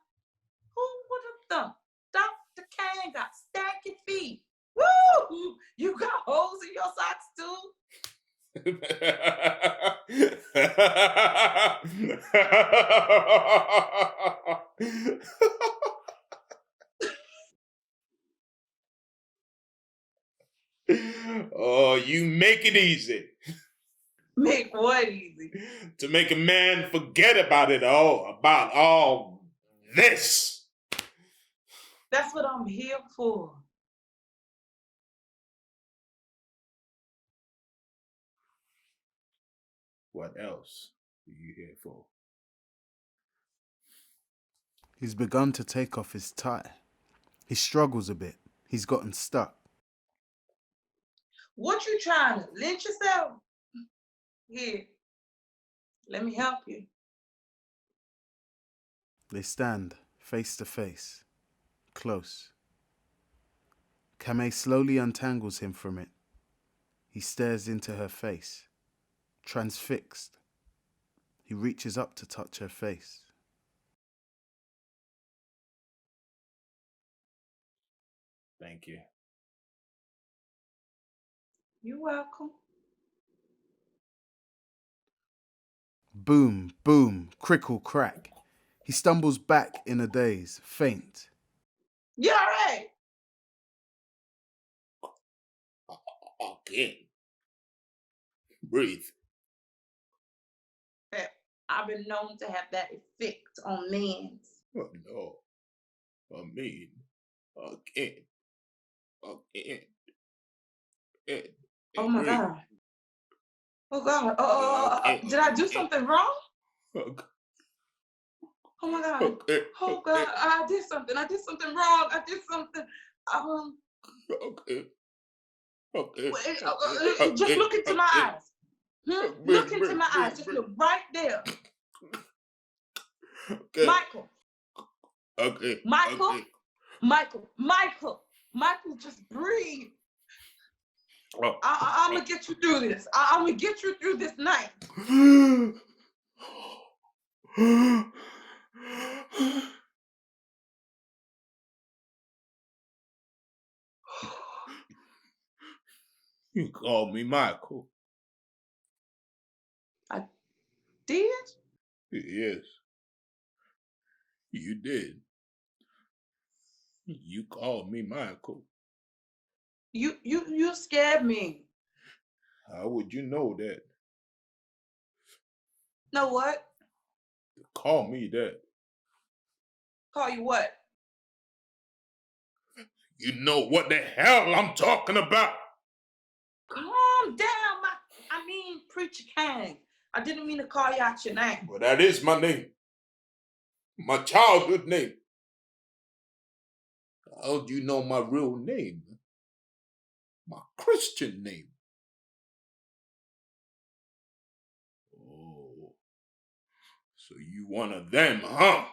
Who would have thought? Dr. Kang got stanky feet. Woo! You got holes in your socks too? Oh, you make it easy. Make what easy? To make a man forget about all this. That's what I'm here for. What else are you here for? He's begun to take off his tie. He struggles a bit. He's gotten stuck. What you trying to lynch yourself? Here, let me help you. They stand face to face, close. Camae slowly untangles him from it. He stares into her face, transfixed. He reaches up to touch her face. Thank you. You're welcome. Boom, boom, crickle, crack. He stumbles back in a daze, faint. You all right? Again. Breathe. I've been known to have that effect on men. Oh no. I mean, again. Oh my God. Oh God. Did I do something wrong? Okay. Oh my God. Okay. Oh God. I did something wrong. I did something. Okay. Okay. Wait, just look into my eyes. Look into my eyes. Just look right there. Okay. Michael. Okay. Michael. Okay. Michael, just breathe. Oh. I'm gonna get you through this. I'm gonna get you through this night. You called me Michael. I did? Yes. You did. You called me Michael. You scared me. How would you know that? Know what? Call me that. Call you what? You know what the hell I'm talking about. Calm down, Preacher Kang. I didn't mean to call you out your name. Well, that is my name. My childhood name. How do you know my real name? My Christian name. Oh. So you one of them, huh?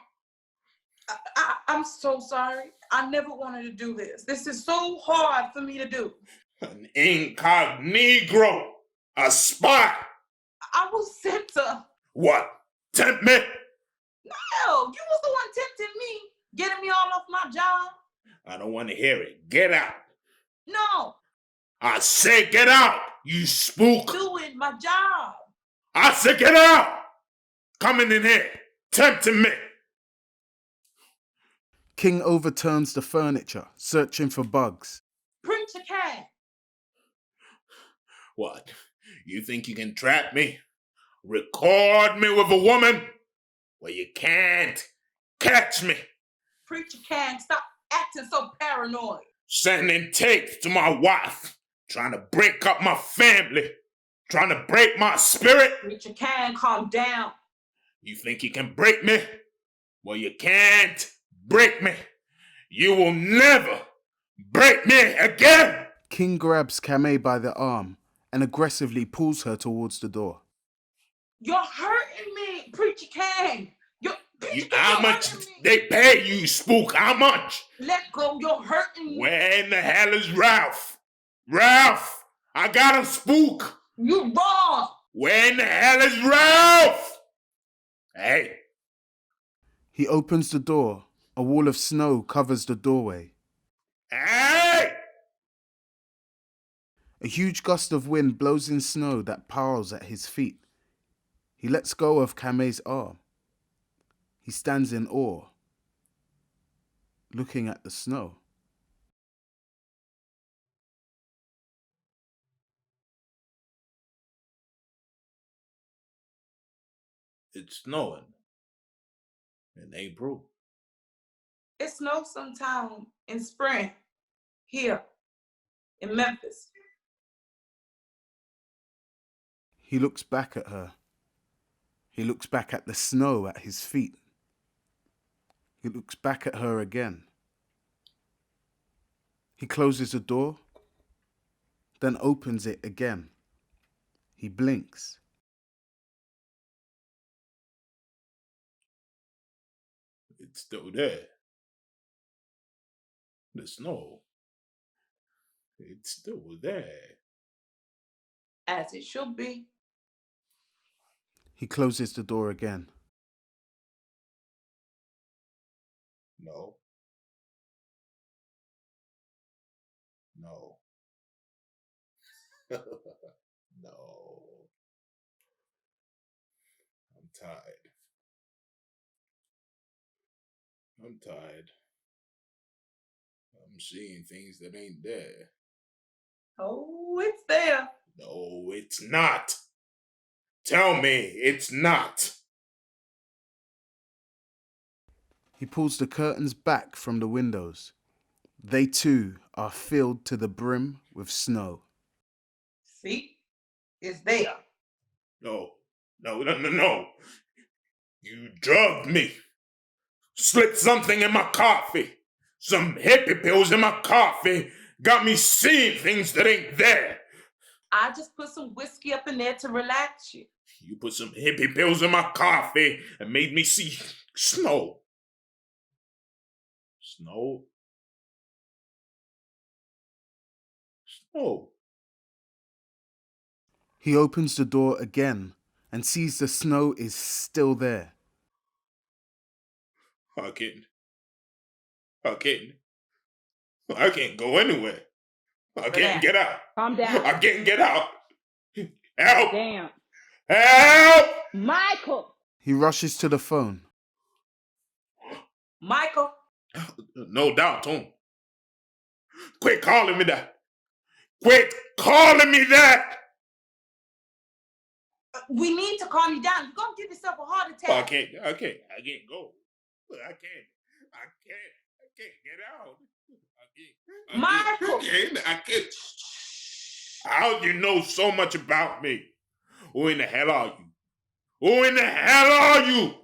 I'm so sorry. I never wanted to do this. This is so hard for me to do. An incognito. A spy. I was sent to... What? Tempt me? No, you was the one tempting me, getting me all off my job. I don't want to hear it. Get out. No. I say get out, you spook. Doing my job. I say get out. Coming in here, tempting me. King overturns the furniture, searching for bugs. Preacher Kang. What? You think you can trap me? Record me with a woman? Well, you can't catch me. Preacher Kang, stop acting so paranoid. Sending tapes to my wife, trying to break up my family, trying to break my spirit. Preacher Kang, calm down. You think you can break me? Well, you can't break me. You will never break me again. King grabs Camae by the arm and aggressively pulls her towards the door. You're hurting me, Preacher King. How much they pay you, Spook? How much? Let go, you're hurting me. Where in the hell is Ralph? Ralph, I got a Spook. You wrong. Where in the hell is Ralph? Hey. He opens the door. A wall of snow covers the doorway. Hey! A huge gust of wind blows in snow that piles at his feet. He lets go of Camae's arm. He stands in awe, looking at the snow. It's snowing in April. It snows sometime in spring here in Memphis. He looks back at her. He looks back at the snow at his feet. He looks back at her again. He closes the door, then opens it again. He blinks. It's still there. The snow. It's still there. As it should be. He closes the door again. No. No. No. I'm tired. I'm tired. I'm seeing things that ain't there. Oh, it's there. No, it's not. Tell me it's not. He pulls the curtains back from the windows. They too are filled to the brim with snow. See? It's there. No. You drugged me. Slipped something in my coffee. Some hippie pills in my coffee. Got me seeing things that ain't there. I just put some whiskey up in there to relax you. You put some hippie pills in my coffee and made me see snow. Snow? Snow. He opens the door again and sees the snow is still there. I can't go anywhere. I can't get out. Calm down. I can't get out. Help! Damn. Help! Michael! He rushes to the phone. Michael? No doubt, Tom. Quit calling me that. Quit calling me that! We need to calm you down. You're going to give yourself a heart attack. I can't go. I can't get out. Michael! I can't. How do you know so much about me? Who in the hell are you? Who in the hell are you?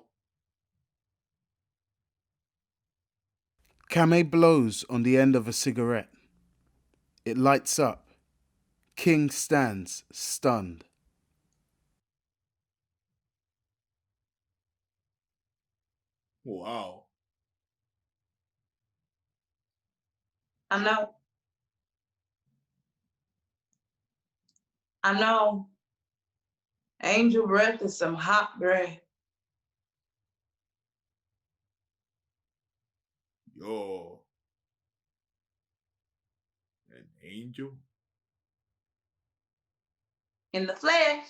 Camae blows on the end of a cigarette. It lights up. King stands, stunned. Wow. I know. Angel breath is some hot breath. You're an angel? In the flesh.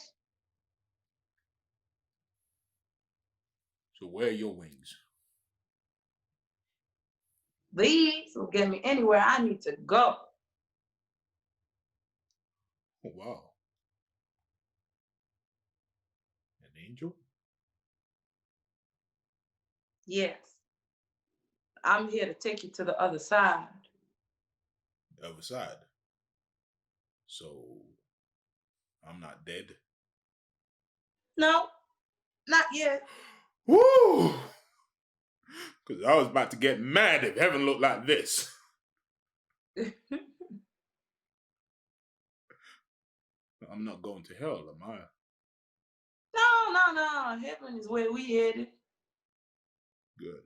So where are your wings? These will get me anywhere I need to go. Oh, wow. An angel? Yes. I'm here to take you to the other side. The other side. So I'm not dead? No, not yet. Woo! Because I was about to get mad if heaven looked like this. I'm not going to hell, am I? No. Heaven is where we headed. Good.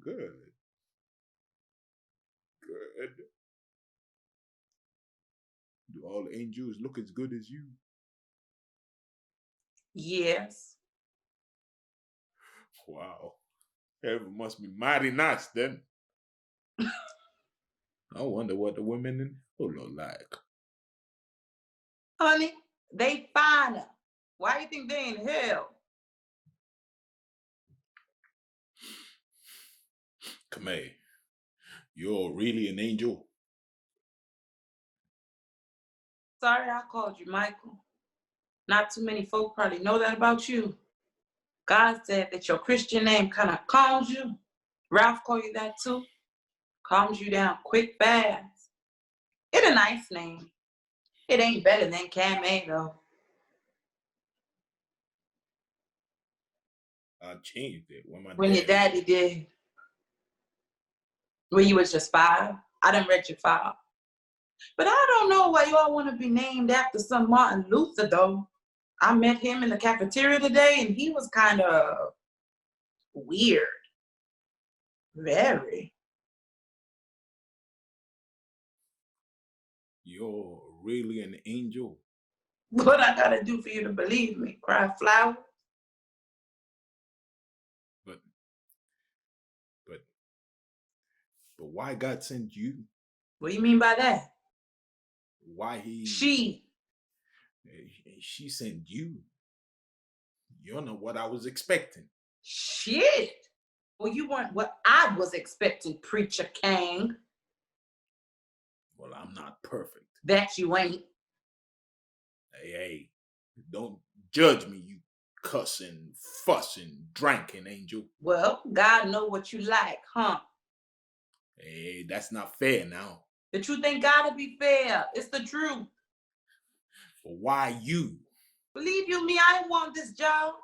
Good. Do all the angels look as good as you? Yes. Wow. Heaven must be mighty nice then. I wonder what the women in hell look like. Honey, they finer. Why do you think they in hell? Camae, you're really an angel. Sorry I called you Michael. Not too many folk probably know that about you. God said that your Christian name kind of calms you. Ralph called you that too. Calms you down quick, fast. It's a nice name. It ain't better than Camae though. I changed it When your daddy did. When you was just 5. I done read your file. But I don't know why y'all want to be named after some Martin Luther though. I met him in the cafeteria today and he was kind of weird. Very. You're really an angel. What I gotta do for you to believe me? Cry flower? But why God sent you? What do you mean by that? Why he... She sent you. You're not what I was expecting. Shit. Well, you weren't what I was expecting, Preacher King. Well, I'm not perfect. That you ain't. Hey, don't judge me, you cussing, fussing, drinking angel. Well, God know what you like, huh? Hey, that's not fair now. The truth ain't gotta be fair. It's the truth. But why you? Believe you me, I want this job.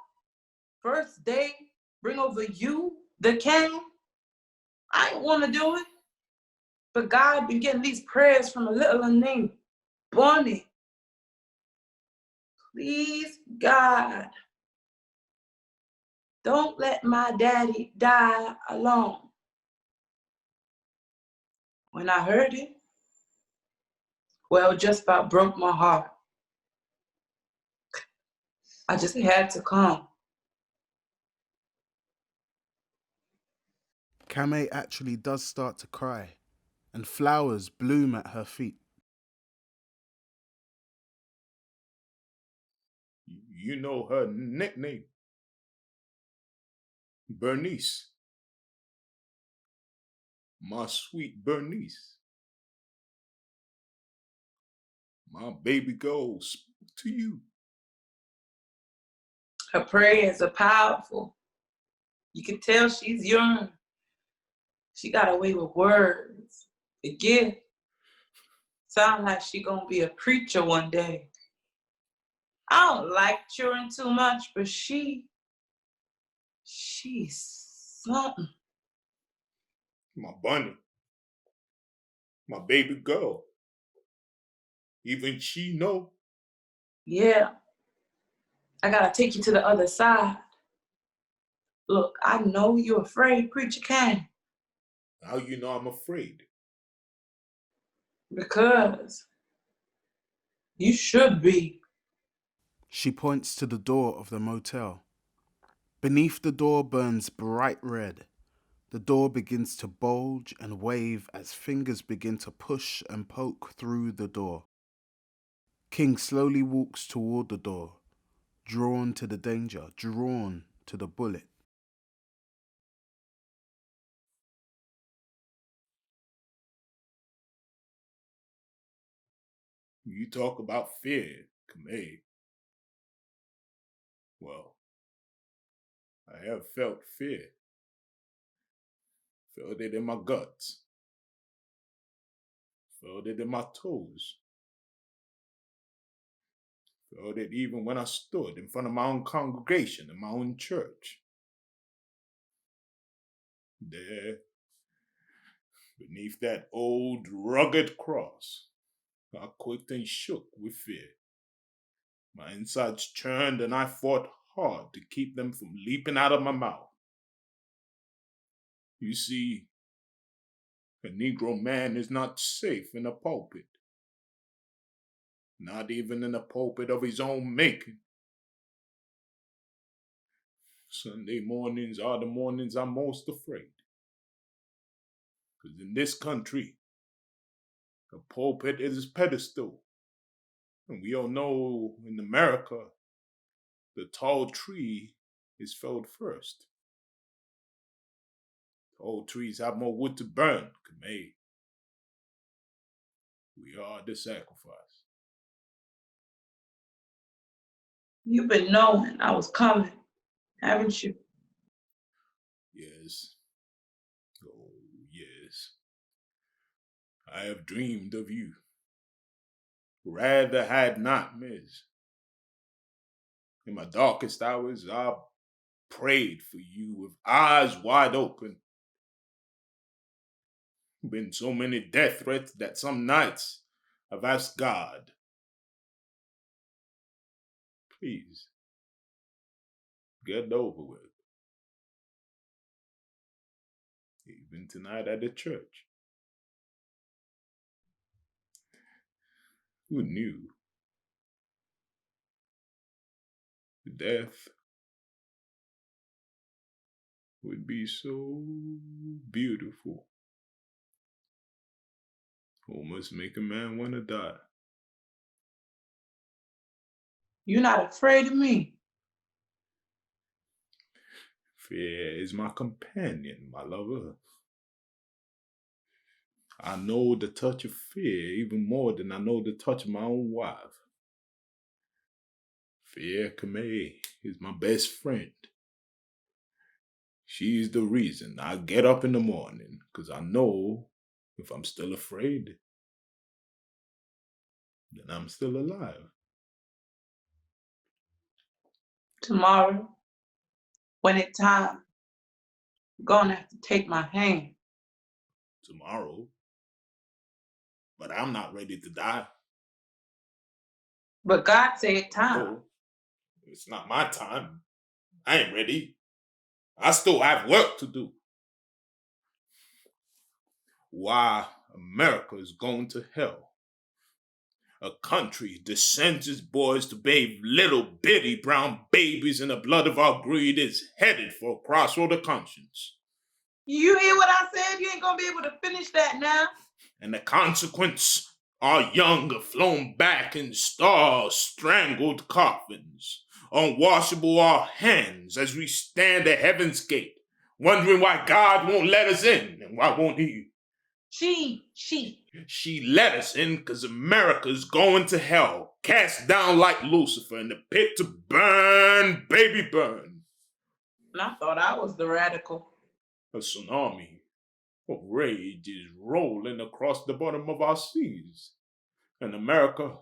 First day, bring over you, the king. I ain't want to do it. But God been getting these prayers from a little named Bonnie. Please, God, don't let my daddy die alone. When I heard it, well, just about broke my heart. I just had to come. Camae actually does start to cry, and flowers bloom at her feet. You know her nickname? Bernice. My sweet Bernice. My baby girl to you. Her prayers are powerful. You can tell she's young. She got a way with words. A gift. Sound like she gonna be a preacher one day. I don't like children too much, but she's something. My bunny. My baby girl. Even she know. Yeah. I gotta take you to the other side. Look, I know you're afraid, Preacher King. How you know I'm afraid? Because you should be. She points to the door of the motel. Beneath the door burns bright red. The door begins to bulge and wave as fingers begin to push and poke through the door. King slowly walks toward the door, drawn to the danger, drawn to the bullet. You talk about fear, Camae. Well, I have felt fear. Felt it in my guts. Felt it in my toes. Felt it even when I stood in front of my own congregation in my own church. There, beneath that old rugged cross, I quaked and shook with fear. My insides churned and I fought hard to keep them from leaping out of my mouth. You see, a Negro man is not safe in a pulpit. Not even in a pulpit of his own making. Sunday mornings are the mornings I'm most afraid. Because in this country, a pulpit is a pedestal. And we all know in America, the tall tree is felled first. Tall trees have more wood to burn, Camae. We are the sacrifice. You've been knowing I was coming, haven't you? Yes. Oh, yes. I have dreamed of you. Rather had nightmares. In my darkest hours, I prayed for you with eyes wide open. Been so many death threats that some nights I've asked God, please, get over with. Even tonight at the church. Who knew? Death would be so beautiful. Almost make a man want to die. You're not afraid of me. Fear is my companion, my lover. I know the touch of fear even more than I know the touch of my own wife. Fear, Camae, is my best friend. She's the reason I get up in the morning, because I know if I'm still afraid, then I'm still alive. Tomorrow, when it's time, you're gonna have to take my hand. Tomorrow? But I'm not ready to die. But God said time. Oh, it's not my time. I ain't ready. I still have work to do. Why America is going to hell. A country that sends its boys to bathe little bitty brown babies in the blood of our greed is headed for a crossroad of conscience. You hear what I said? You ain't gonna be able to finish that now. And the consequence, our young are flown back in star-strangled coffins. Unwashable our hands as we stand at heaven's gate, wondering why God won't let us in, and why won't he? She let us in because America's going to hell, cast down like Lucifer in the pit to burn, baby, burn. And I thought I was the radical. A tsunami of rage is rolling across the bottom of our seas. And America,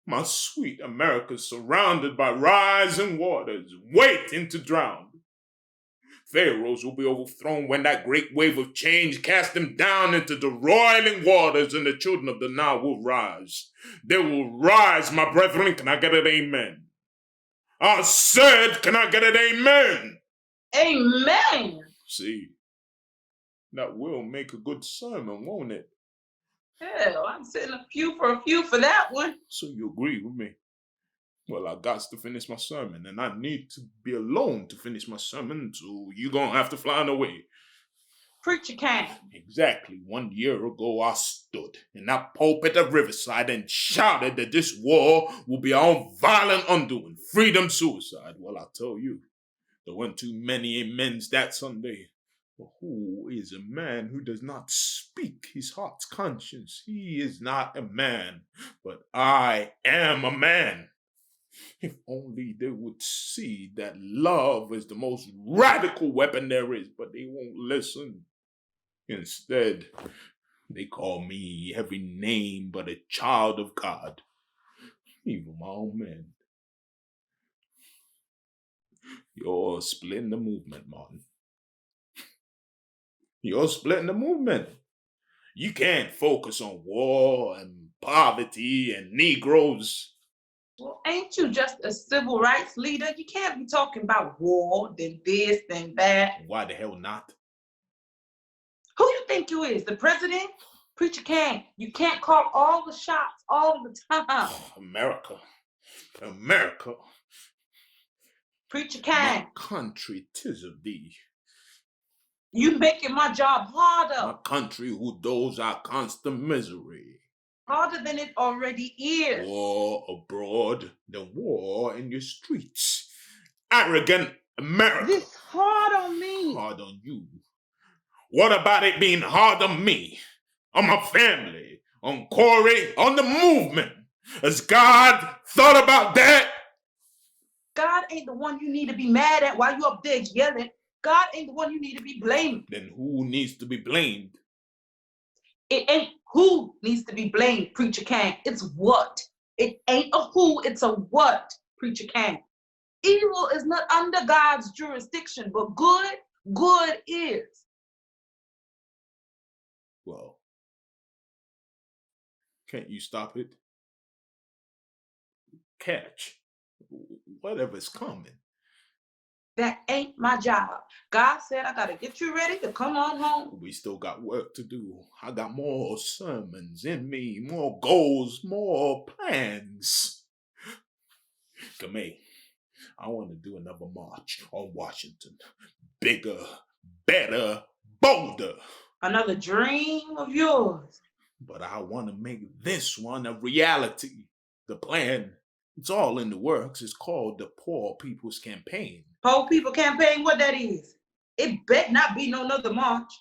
my sweet America, surrounded by rising waters, waiting to drown. Pharaohs will be overthrown when that great wave of change casts them down into the roiling waters, and the children of the Nile will rise. They will rise, my brethren. Can I get an amen? I said, can I get an amen? Amen. See, that will make a good sermon, won't it? Hell, I'm sitting a few for that one. So you agree with me? Well, I got to finish my sermon, and I need to be alone to finish my sermon, so you're gonna have to fly away. Preacher can. Exactly 1 year ago, I stood in that pulpit of Riverside and shouted that this war will be our own violent undoing, freedom suicide. Well, I tell you, there weren't too many amens that Sunday. But who is a man who does not speak his heart's conscience? He is not a man, but I am a man. If only they would see that love is the most radical weapon there is, but they won't listen. Instead, they call me every name but a child of God. Even my own men. You're splitting the movement, Martin. You're splitting the movement. You can't focus on war and poverty and Negroes. Well, ain't you just a civil rights leader? You can't be talking about war, then this, then that. Why the hell not? Who you think you is, the president? Preacher can't. You can't call all the shots all the time. America. America. Preacher My can't. country, 'tis of thee. You making my job harder. My country who doles our constant misery. Harder than it already is. War abroad, the war in your streets. Arrogant America. This hard on me. Hard on you. What about it being hard on me? On my family? On Corey? On the movement? Has God thought about that? God ain't the one you need to be mad at while you up there yelling. God ain't the one you need to be blaming. Then who needs to be blamed? It ain't who needs to be blamed, Preacher Can. It's what. It ain't a who, it's a what, Preacher Can. Evil is not under God's jurisdiction, but good is. Well, can't you stop it? Catch whatever's coming. That ain't my job. God said I gotta get you ready to come on home. We still got work to do. I got more sermons in me, more goals, more plans. Camae, I want to do another march on Washington. Bigger, better, bolder. Another dream of yours. But I want to make this one a reality. The plan, it's all in the works. It's called the Poor People's Campaign. Poor People Campaign, what that is? It bet not be no other march.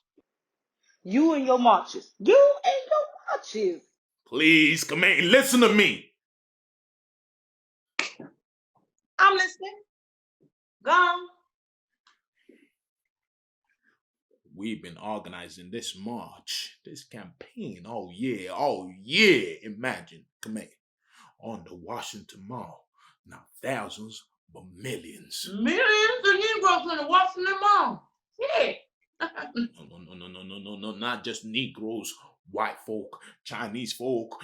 You and your marches. You and your marches. Please, Camae, listen to me. I'm listening. Gone. We've been organizing this march, this campaign all year. Imagine, Camae, on the Washington Mall. Not thousands, but millions. Millions of Negroes in the Washington Mall. Yeah. No, not just Negroes, white folk, Chinese folk,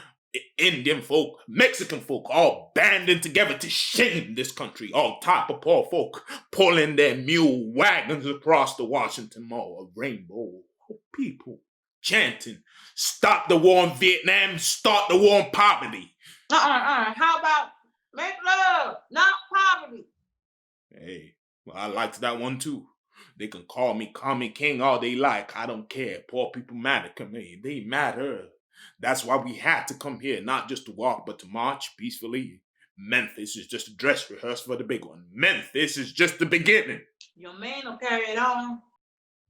Indian folk, Mexican folk, all banding together to shame this country, all type of poor folk, pulling their mule wagons across the Washington Mall, a rainbow of people chanting, stop the war in Vietnam, start the war on poverty. How about make love, not poverty? Hey, well, I liked that one too. They can call me Commie King all they like. I don't care. Poor people matter, Camae. They matter. That's why we had to come here, not just to walk, but to march peacefully. Memphis is just a dress rehearsal for the big one. Memphis is just the beginning. Your man will carry it on.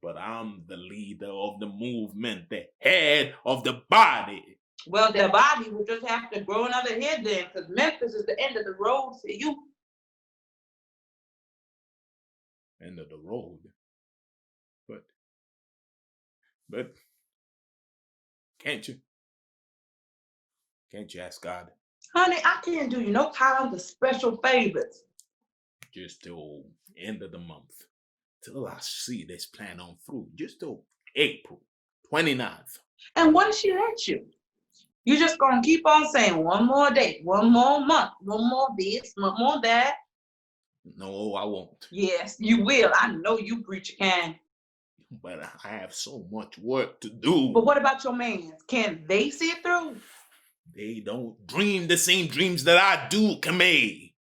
But I'm the leader of the movement, the head of the body. Well, the body will just have to grow another head then, because Memphis is the end of the road for you. End of the road. But can't you ask God? Honey, I can't do you no kinds of special favors. Just till end of the month. Till I see this plan on through. Just till April 29th. And what if she let you? You just gonna keep on saying one more day, one more month, one more this, one more that? No, I won't. Yes, you will. I know you, Preacher Can. But I have so much work to do. But what about your man? Can they see it through? They don't dream the same dreams that I do, Camae.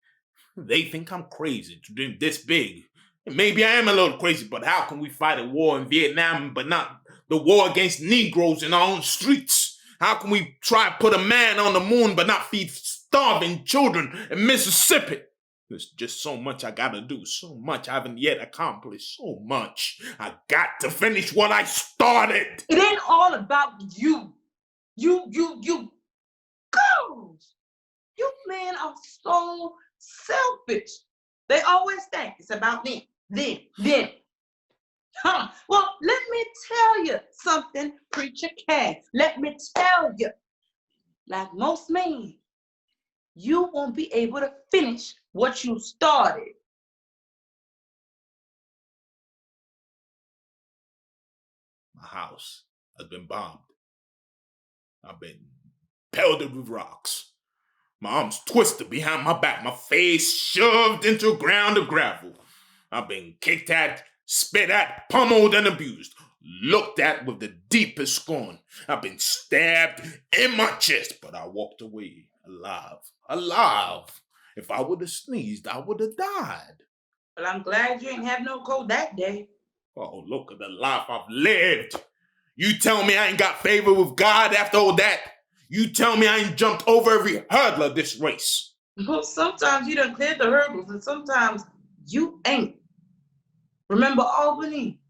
They think I'm crazy to dream this big. Maybe I am a little crazy, but how can we fight a war in Vietnam but not the war against Negroes in our own streets? How can we try to put a man on the moon but not feed starving children in Mississippi? There's just so much I gotta do, so much I haven't yet accomplished, so much. I got to finish what I started. It ain't all about you. You. Girls, you men are so selfish. They always think it's about them. Well, let me tell you something, Preacher Can. Let me tell you, like most men, you won't be able to finish what you started. house has been bombed. I've been pelted with rocks. My arms twisted behind my back, my face shoved into a ground of gravel. I've been kicked at, spit at, pummeled and abused, looked at with the deepest scorn. I've been stabbed in my chest, but I walked away alive. Alive! If I would have sneezed, I would have died. Well, I'm glad you ain't have no cold that day. Oh, look at the life I've lived. You tell me I ain't got favor with God after all that? You tell me I ain't jumped over every hurdle of this race? Well, sometimes you done cleared the hurdles and sometimes you ain't. Remember Albany?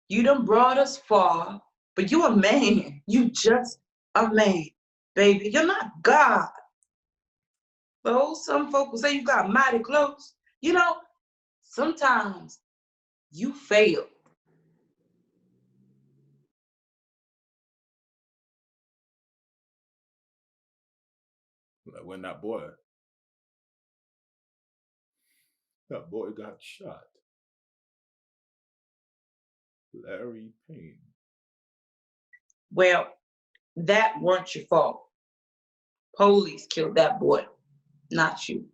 You done brought us far, but you a man. You just a man, baby. You're not God. Though some folk will say you got mighty close. You know, sometimes you fail. Like when that boy got shot. Larry Payne. Well, that weren't your fault. Police killed that boy, not you.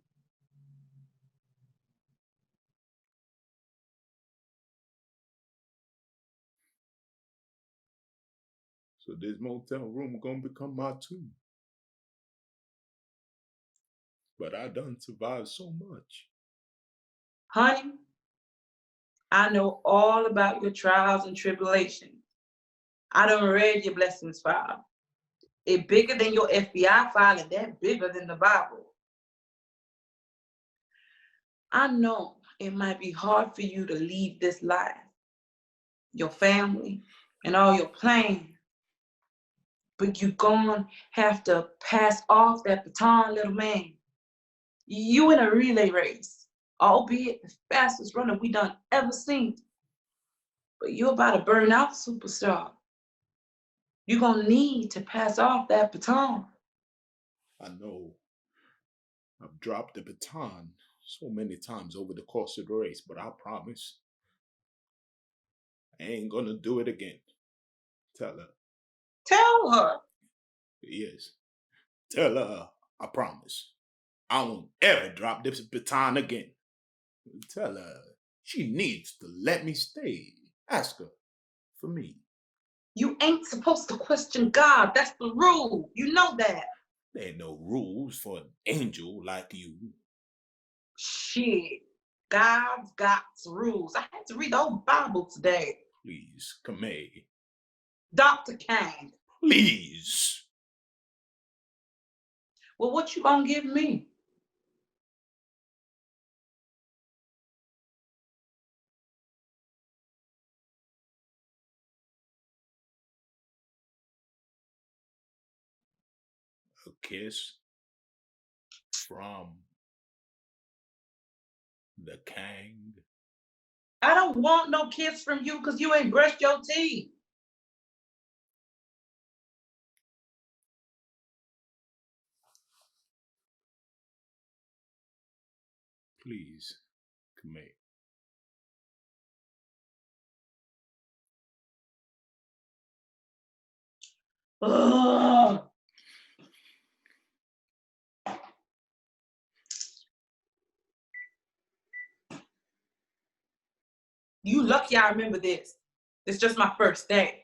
So this motel room gonna become my tomb. But I done survived so much. Honey, I know all about your trials and tribulations. I done read your blessings file. It bigger than your FBI file and that bigger than the Bible. I know it might be hard for you to leave this life, your family, and all your plans. But you're gonna have to pass off that baton, little man. You in a relay race, albeit the fastest runner we done ever seen. But you're about to burn out, superstar. You're gonna need to pass off that baton. I know I've dropped the baton so many times over the course of the race, but I promise I ain't gonna do it again. Tell her. Tell her. Yes. Tell her I promise. I won't ever drop this baton again. Tell her she needs to let me stay. Ask her for me. You ain't supposed to question God. That's the rule. You know that. There ain't no rules for an angel like you. Shit. God's got rules. I had to read the whole Bible today. Please, Camae. Dr. Kang. Please. Well, what you gonna give me? A kiss from the Kang. I don't want no kiss from you because you ain't brushed your teeth. Please, Camae. Ugh. You lucky I remember this. It's just my first day.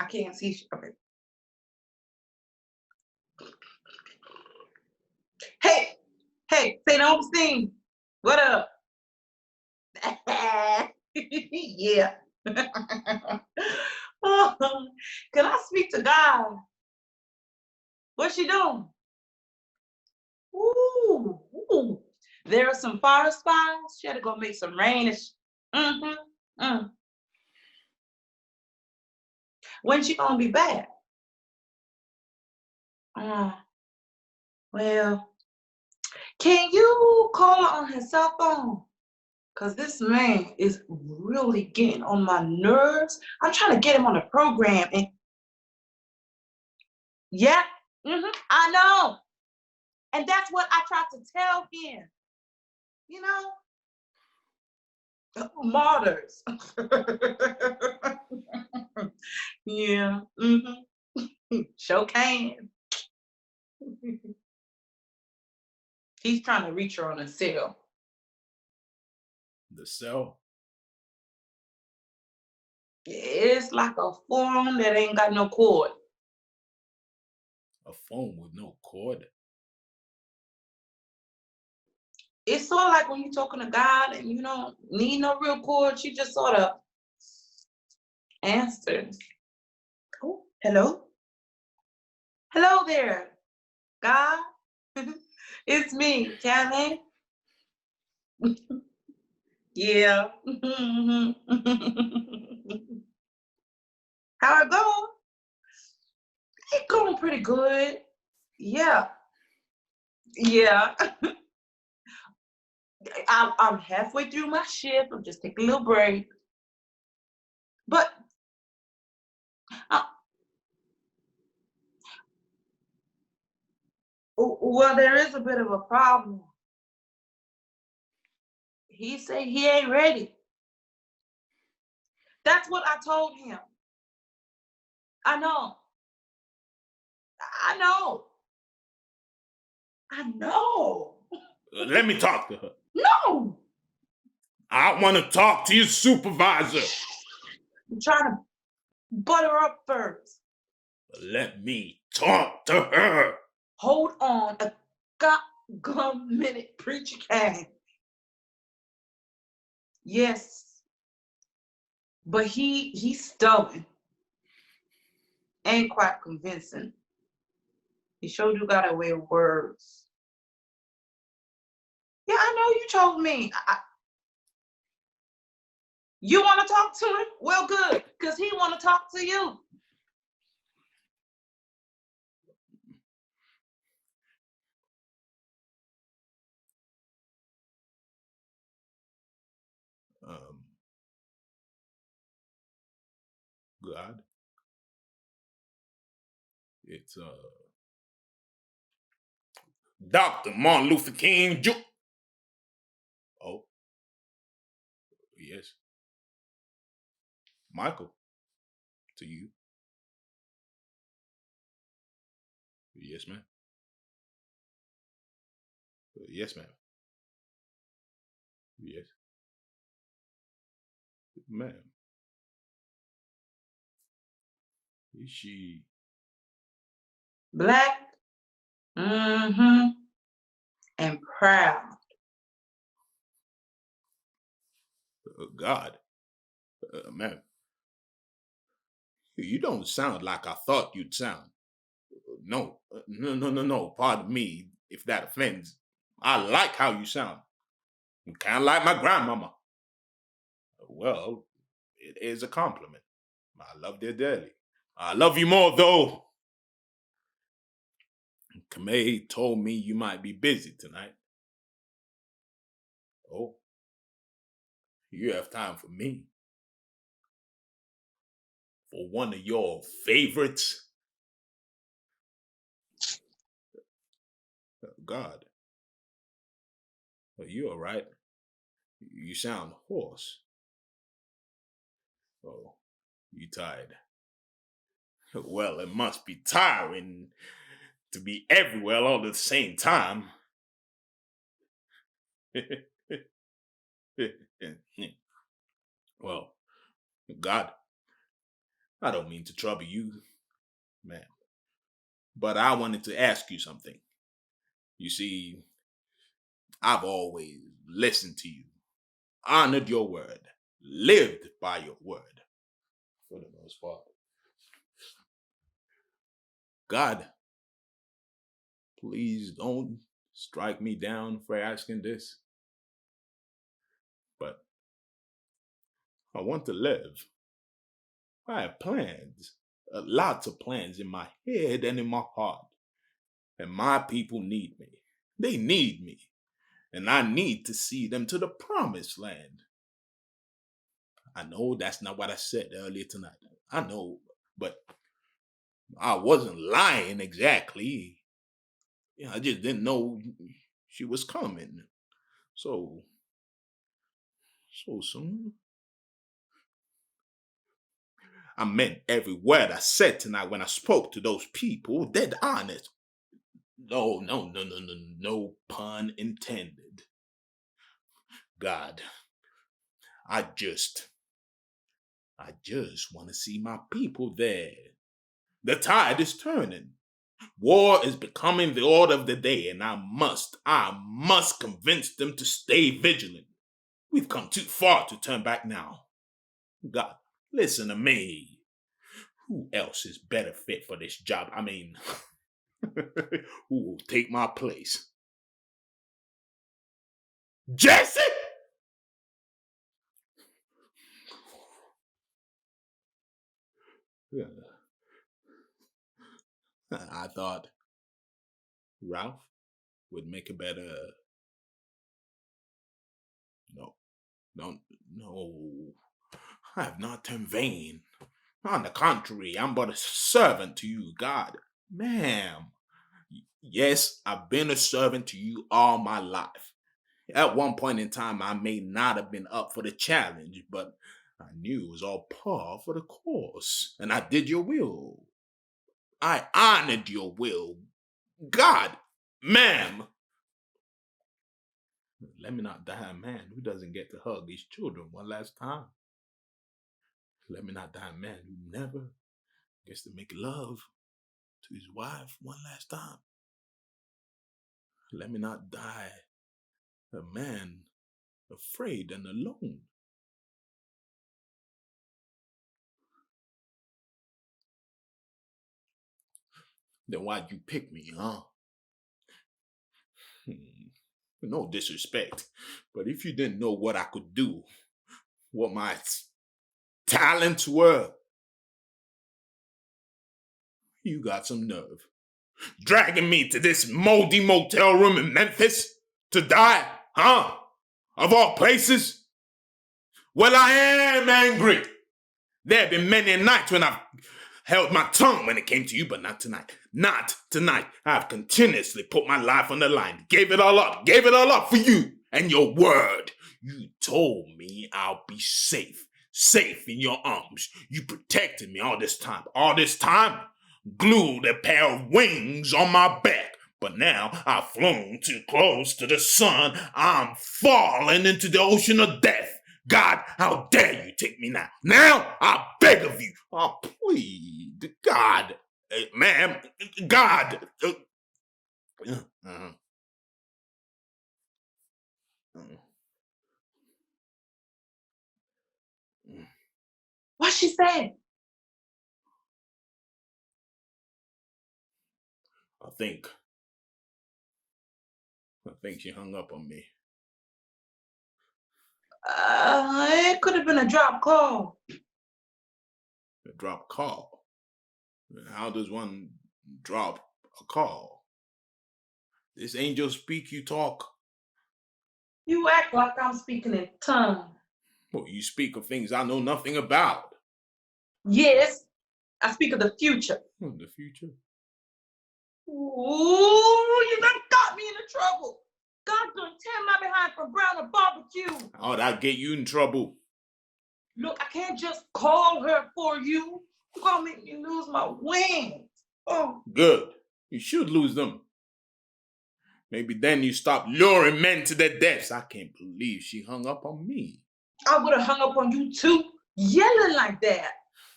I can't see. Okay. Hey, St. Augustine, what up? Yeah. Oh, can I speak to God? What's she doing? Ooh. There are some forest fires. She had to go make some rain. When's she gonna be back? Well, can you call her on her cell phone? Because this man is really getting on my nerves. I'm trying to get him on the program and Yeah, I know. And that's what I tried to tell him. You know, martyrs. Yeah, sure can. He's trying to reach her on a cell. The cell? It's like a phone that ain't got no cord. A phone with no cord? It's sort of like when you're talking to God and you don't need no real cord, she just sort of answers. Oh, hello? Hello there, God. It's me, Camae. Yeah. How it going? It's going pretty good. Yeah. Yeah. I'm halfway through my shift. I'm just taking a little break. But well, there is a bit of a problem. He said he ain't ready. That's what I told him. I know. I know. I know. Let me talk to her. No. I want to talk to your supervisor. I'm trying to butter up first. Let me talk to her. Hold on a goddamn minute, preacher can. Yes. But he's stubborn. Ain't quite convincing. He sure do got a way of words. Yeah, I know you told me. You want to talk to him? Well, good, because he want to talk to you. God. It's Dr. Martin Luther King Jr. Oh. Yes. Michael. To you. Yes, ma'am. Yes, ma'am. Yes. Ma'am. Is she Black, and proud. God? Ma'am. You don't sound like I thought you'd sound. No. No. Pardon me if that offends. I like how you sound. Kind of like my grandmama. Well, it is a compliment. I love you dearly. I love you more, though. Camae told me you might be busy tonight. Oh, you have time for me? For one of your favorites? God. Are you all right? You sound hoarse. Oh, you tired? Well, it must be tiring to be everywhere all at the same time. Well, God, I don't mean to trouble you, ma'am, but I wanted to ask you something. You see, I've always listened to you, honored your word, lived by your word, for the most part. God, please don't strike me down for asking this, but I want to live. I have plans, lots of plans in my head and in my heart, and my people need me. They need me, and I need to see them to the promised land. I know that's not what I said earlier tonight. I know, but I wasn't lying exactly. Yeah, I just didn't know she was coming. So soon. I meant every word I said tonight when I spoke to those people, dead honest. No pun intended. God, I just want to see my people there. The tide is turning. War is becoming the order of the day, and I must convince them to stay vigilant. We've come too far to turn back now. God, listen to me. Who else is better fit for this job? I mean, who will take my place? Jesse! I thought Ralph would make a better. No. I have not turned vain. On the contrary, I'm but a servant to you, God. Ma'am. Yes, I've been a servant to you all my life. At one point in time, I may not have been up for the challenge, but I knew it was all par for the course, and I did your will. I honored your will. God, ma'am. Let me not die a man who doesn't get to hug his children one last time. Let me not die a man who never gets to make love to his wife one last time. Let me not die a man afraid and alone. Then why'd you pick me, huh? No disrespect, but if you didn't know what I could do, what my talents were, you got some nerve. Dragging me to this moldy motel room in Memphis to die, huh? Of all places? Well, I am angry. There have been many nights when I've held my tongue when it came to you, but not tonight. Not tonight. I've continuously put my life on the line. Gave it all up for you and your word. You told me I'll be safe in your arms. You protected me all this time. Glued a pair of wings on my back. But now I've flown too close to the sun. I'm falling into the ocean of death. God, how dare you take me now? Now, I beg of you. I plead, God, ma'am, God. What she said? I think she hung up on me. It could have been a drop call. A drop call? How does one drop a call? This angel speak, you talk? You act like I'm speaking in tongues. Well, you speak of things I know nothing about. Yes, I speak of the future. The future? Ooh, you done got me into trouble. God done tear my behind from brown and barbecue. How'd I get you in trouble? Look, I can't just call her for you. You're gonna make me lose my wings. Oh. Good. You should lose them. Maybe then you stop luring men to their deaths. I can't believe she hung up on me. I would have hung up on you too, yelling like that.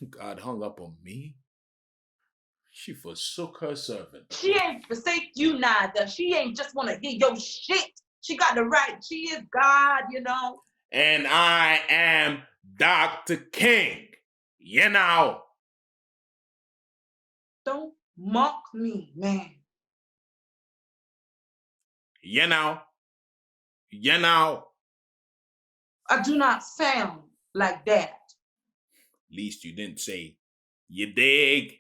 God hung up on me? She forsook her servant. She ain't forsake you neither. She ain't just want to hear your shit. She got the right. She is God, you know. And I am Dr. King, you know. Don't mock me, man. You know. I do not sound like that. At least you didn't say, you dig,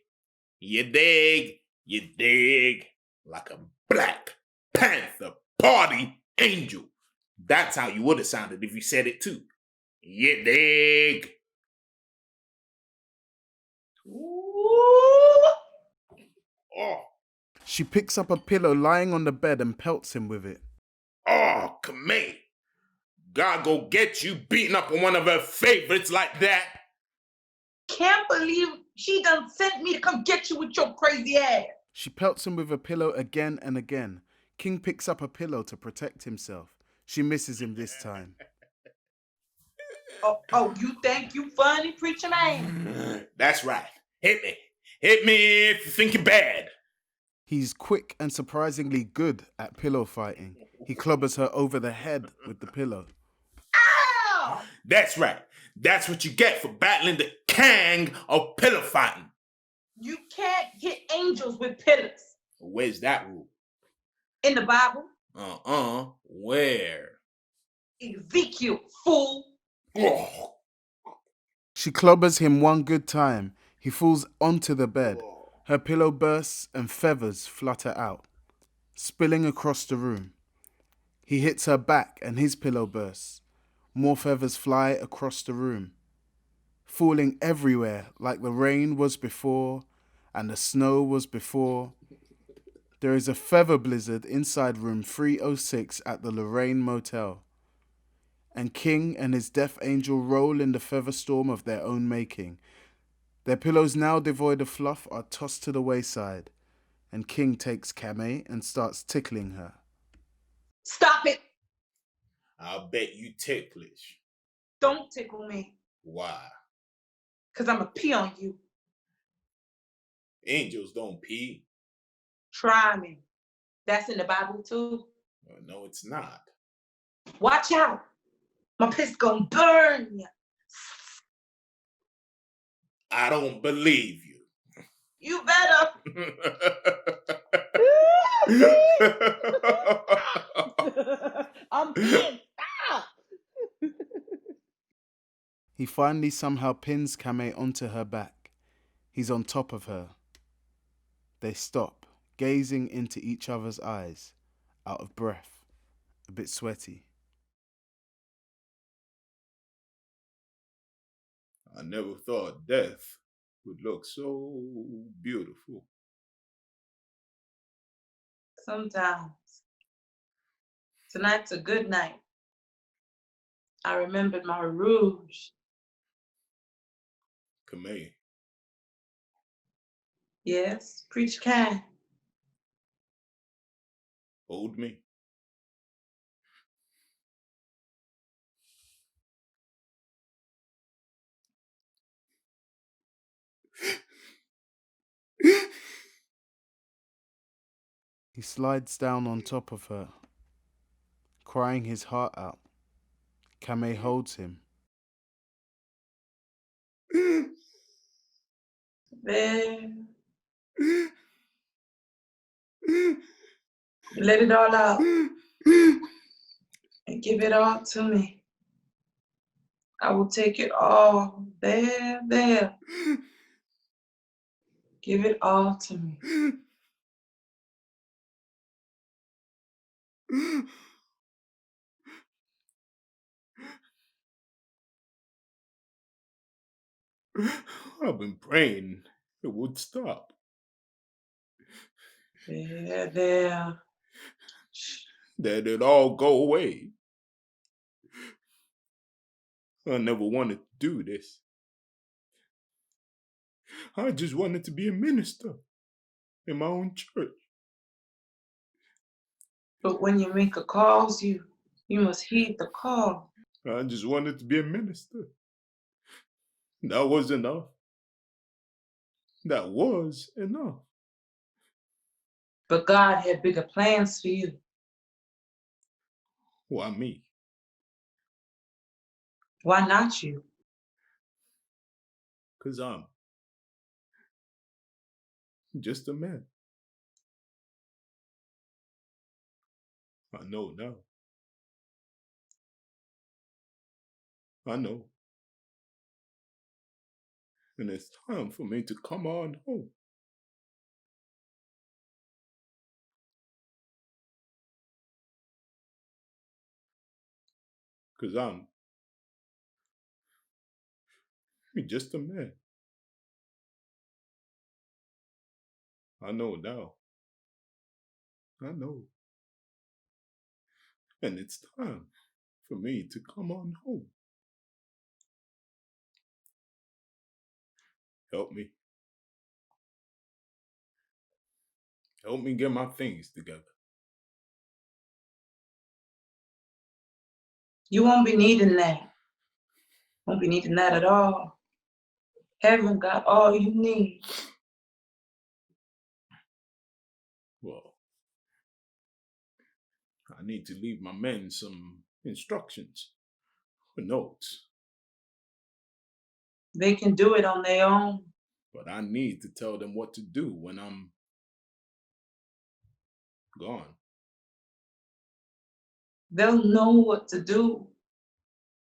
like a Black Panther party angel. That's how you would have sounded if you said it too. You dig. Ooh. Oh, She picks up a pillow lying on the bed and pelts him with it. oh, Camae. God go get you beating up on one of her favorites like that. Can't believe she done sent me to come get you with your crazy ass. She pelts him with a pillow again and again. King picks up a pillow to protect himself. She misses him this time. Oh, you think you funny, preacher man? That's right. Hit me. Hit me if you think you're bad. He's quick and surprisingly good at pillow fighting. He clobbers her over the head with the pillow. Ow! That's right. That's what you get for battling the Kang of pillow fighting. You can't hit angels with pillars. Where's that rule? In the Bible. Where? Ezekiel, fool. Oh. She clobbers him one good time. He falls onto the bed. Her pillow bursts and feathers flutter out, spilling across the room. He hits her back and his pillow bursts. More feathers fly across the room, falling everywhere like the rain was before and the snow was before. There is a feather blizzard inside room 306 at the Lorraine Motel. And King and his death angel roll in the feather storm of their own making. Their pillows now devoid of fluff are tossed to the wayside, and King takes Camae and starts tickling her. Stop it. I'll bet you ticklish. Don't tickle me. Why? Because I'm going to pee on you. Angels don't pee. Try me. That's in the Bible too. No, it's not. Watch out. My piss gonna burn you. I don't believe you. You better. I'm pissed. Stop. He finally somehow pins Camae onto her back. He's on top of her. They stop, gazing into each other's eyes, out of breath, a bit sweaty. I never thought death would look so beautiful. Sometimes. Tonight's a good night. I remembered my rouge. Camae, Yes, preach kind. hold me. He slides down on top of her, crying his heart out. Camae holds him. There. Let it all out. And give it all to me. I will take it all. There. Give it all to me. I've been praying it would stop. There. That it'd all go away. I never wanted to do this. I just wanted to be a minister in my own church. But when your maker calls you, you must heed the call. I just wanted to be a minister. That was enough. That was enough. But God had bigger plans for you. Why me? Why not you? 'Cause I'm just a man. I know now. I know. And it's time for me to come on home. Because I'm just a man. I know now. I know. And it's time for me to come on home. Help me. Help me get my things together. You won't be needing that. Won't be needing that at all. Heaven got all you need. Well, I need to leave my men some instructions or notes. They can do it on their own. But I need to tell them what to do when I'm gone. They'll know what to do.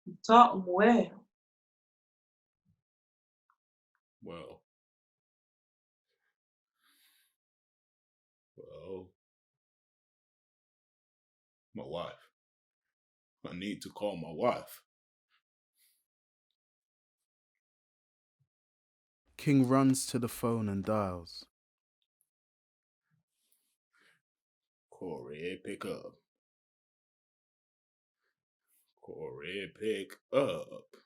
You taught them well. Well, my wife. I need to call my wife. King runs to the phone and dials. Corey, pick up. Corey, pick up.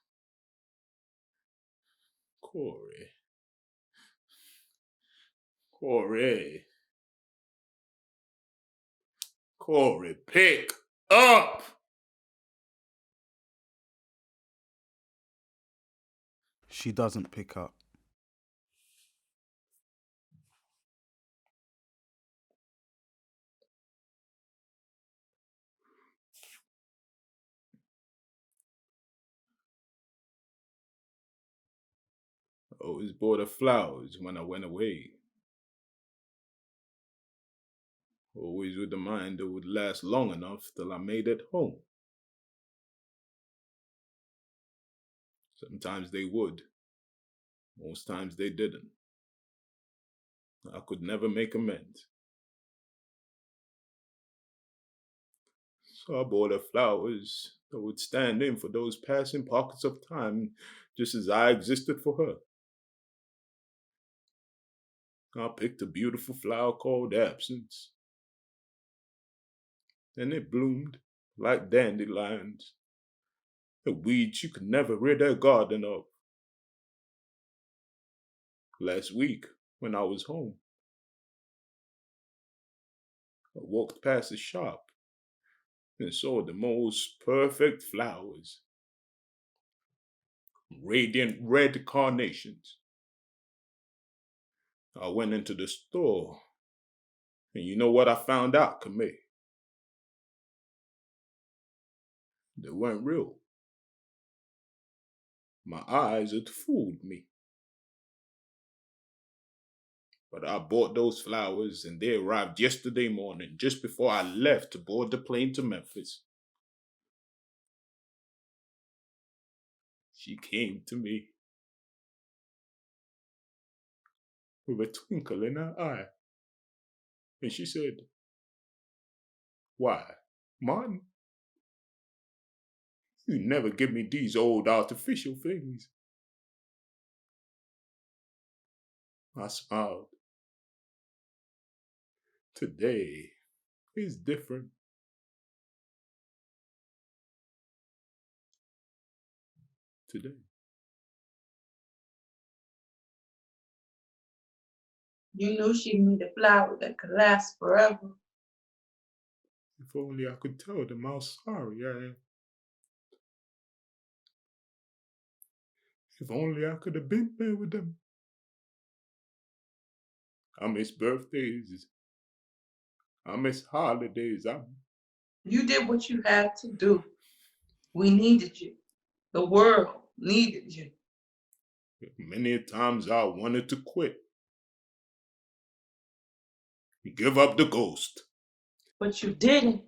Corey. Corey. Corey, pick up! She doesn't pick up. I always bought her flowers when I went away. Always with the mind it would last long enough till I made it home. Sometimes they would. Most times they didn't. I could never make amends. So I bought her flowers that would stand in for those passing pockets of time just as I existed for her. I picked a beautiful flower called absence. And it bloomed like dandelions, the weeds you could never rid a garden of. Last week, when I was home, I walked past the shop and saw the most perfect flowers. Radiant red carnations. I went into the store, and you know what I found out, Camae? They weren't real. My eyes had fooled me. But I bought those flowers, and they arrived yesterday morning, just before I left to board the plane to Memphis. She came to me with a twinkle in her eye, and she said, "Why, Martin, you never give me these old artificial things." I smiled. Today is different. Today. You knew she needed a flower that could last forever. If only I could tell them how sorry I am. If only I could have been there with them. I miss birthdays. I miss holidays. You did what you had to do. We needed you. The world needed you. Many times I wanted to quit. Give up the ghost. But you didn't.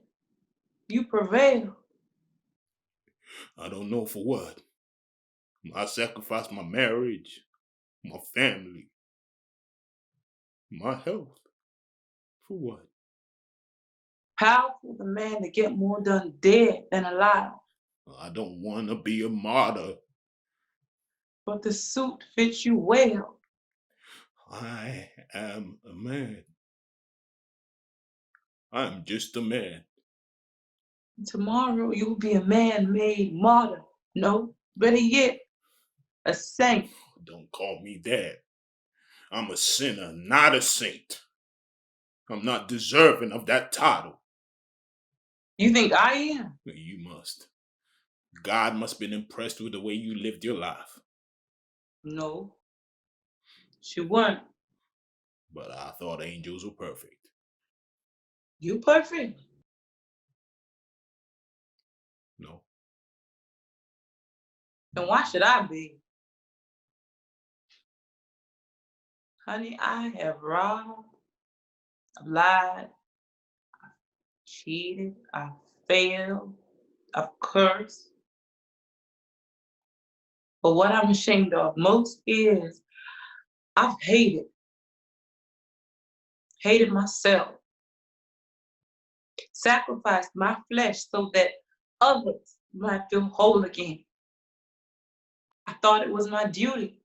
You prevailed. I don't know for what. I sacrificed my marriage, my family, my health. For what? Powerful the man to get more done dead than alive. I don't want to be a martyr. But the suit fits you well. I am a man. I'm just a man. Tomorrow you'll be a man-made martyr. No, better yet, a saint. Don't call me that. I'm a sinner, not a saint. I'm not deserving of that title. You think I am? You must. God must have been impressed with the way you lived your life. No, she weren't. But I thought angels were perfect. You perfect. No. Then why should I be? Honey, I have robbed, I've lied, I've cheated, I've failed, I've cursed. But what I'm ashamed of most is I've hated myself, sacrificed my flesh so that others might feel whole again. I thought it was my duty,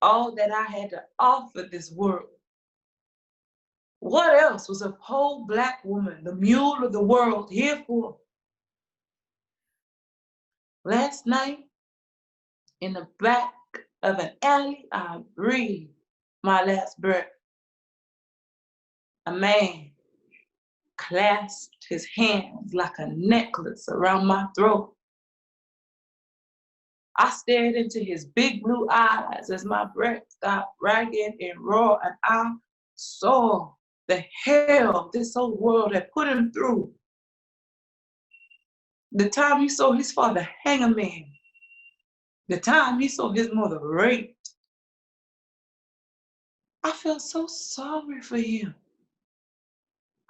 all that I had to offer this world. What else was a poor Black woman, the mule of the world, here for? Last night, in the back of an alley, I breathed my last breath. A man clasped his hands like a necklace around my throat. I stared into his big blue eyes as my breath got ragged and raw, and I saw the hell this old world had put him through. The time he saw his father hang a man, the time he saw his mother raped. I felt so sorry for him.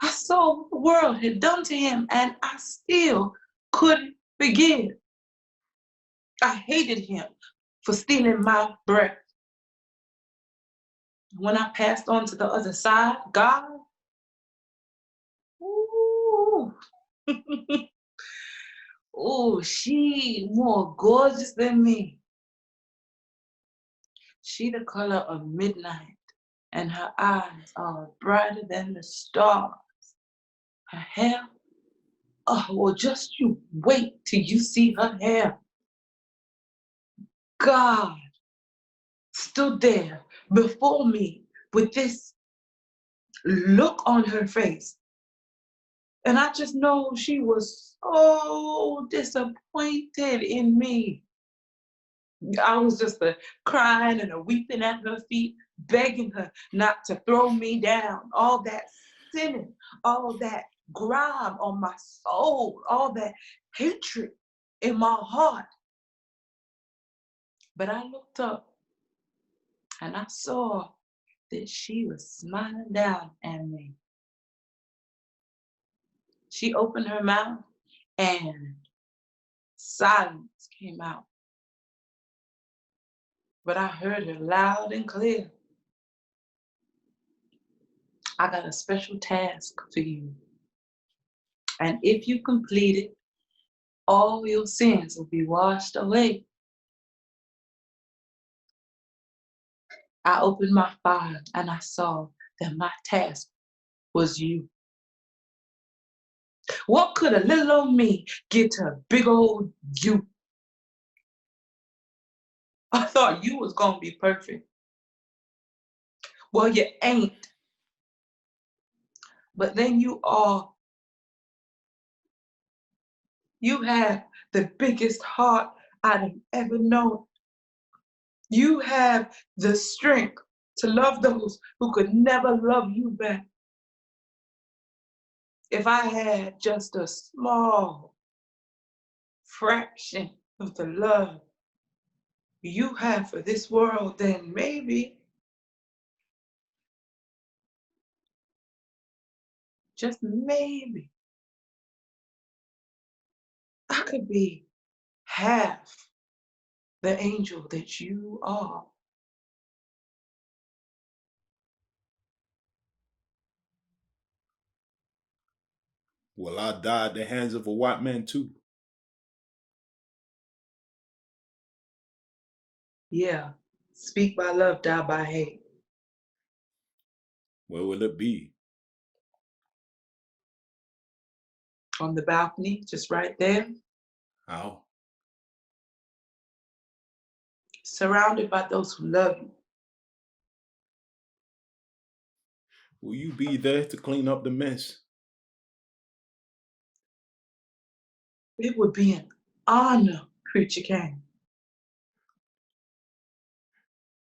I saw what the world had done to him, and I still couldn't forgive. I hated him for stealing my breath. When I passed on to the other side, God, ooh, ooh, she more gorgeous than me. She the color of midnight, and her eyes are brighter than the stars. Her hair, oh, well, just you wait till you see her hair. God stood there before me with this look on her face. And I just know she was so disappointed in me. I was just crying and weeping at her feet, begging her not to throw me down. All that sinning, all that grime on my soul, all that hatred in my heart. But I looked up and I saw that she was smiling down at me. She opened her mouth and silence came out. But I heard her loud and clear. I got a special task for you. And if you complete it, all your sins will be washed away. I opened my file and I saw that my task was you. What could a little old me get to a big old you? I thought you was gonna be perfect. Well, you ain't. But then you are. You have the biggest heart I've ever known. You have the strength to love those who could never love you back. If I had just a small fraction of the love you have for this world, then maybe, just maybe, I could be half the angel that you are. Well, I die at the hands of a white man too. Yeah, speak by love, die by hate. Where will it be? On the balcony, just right there, How? surrounded by those who love you. Will you be there to clean up the mess? It would be an honor, Preacher King.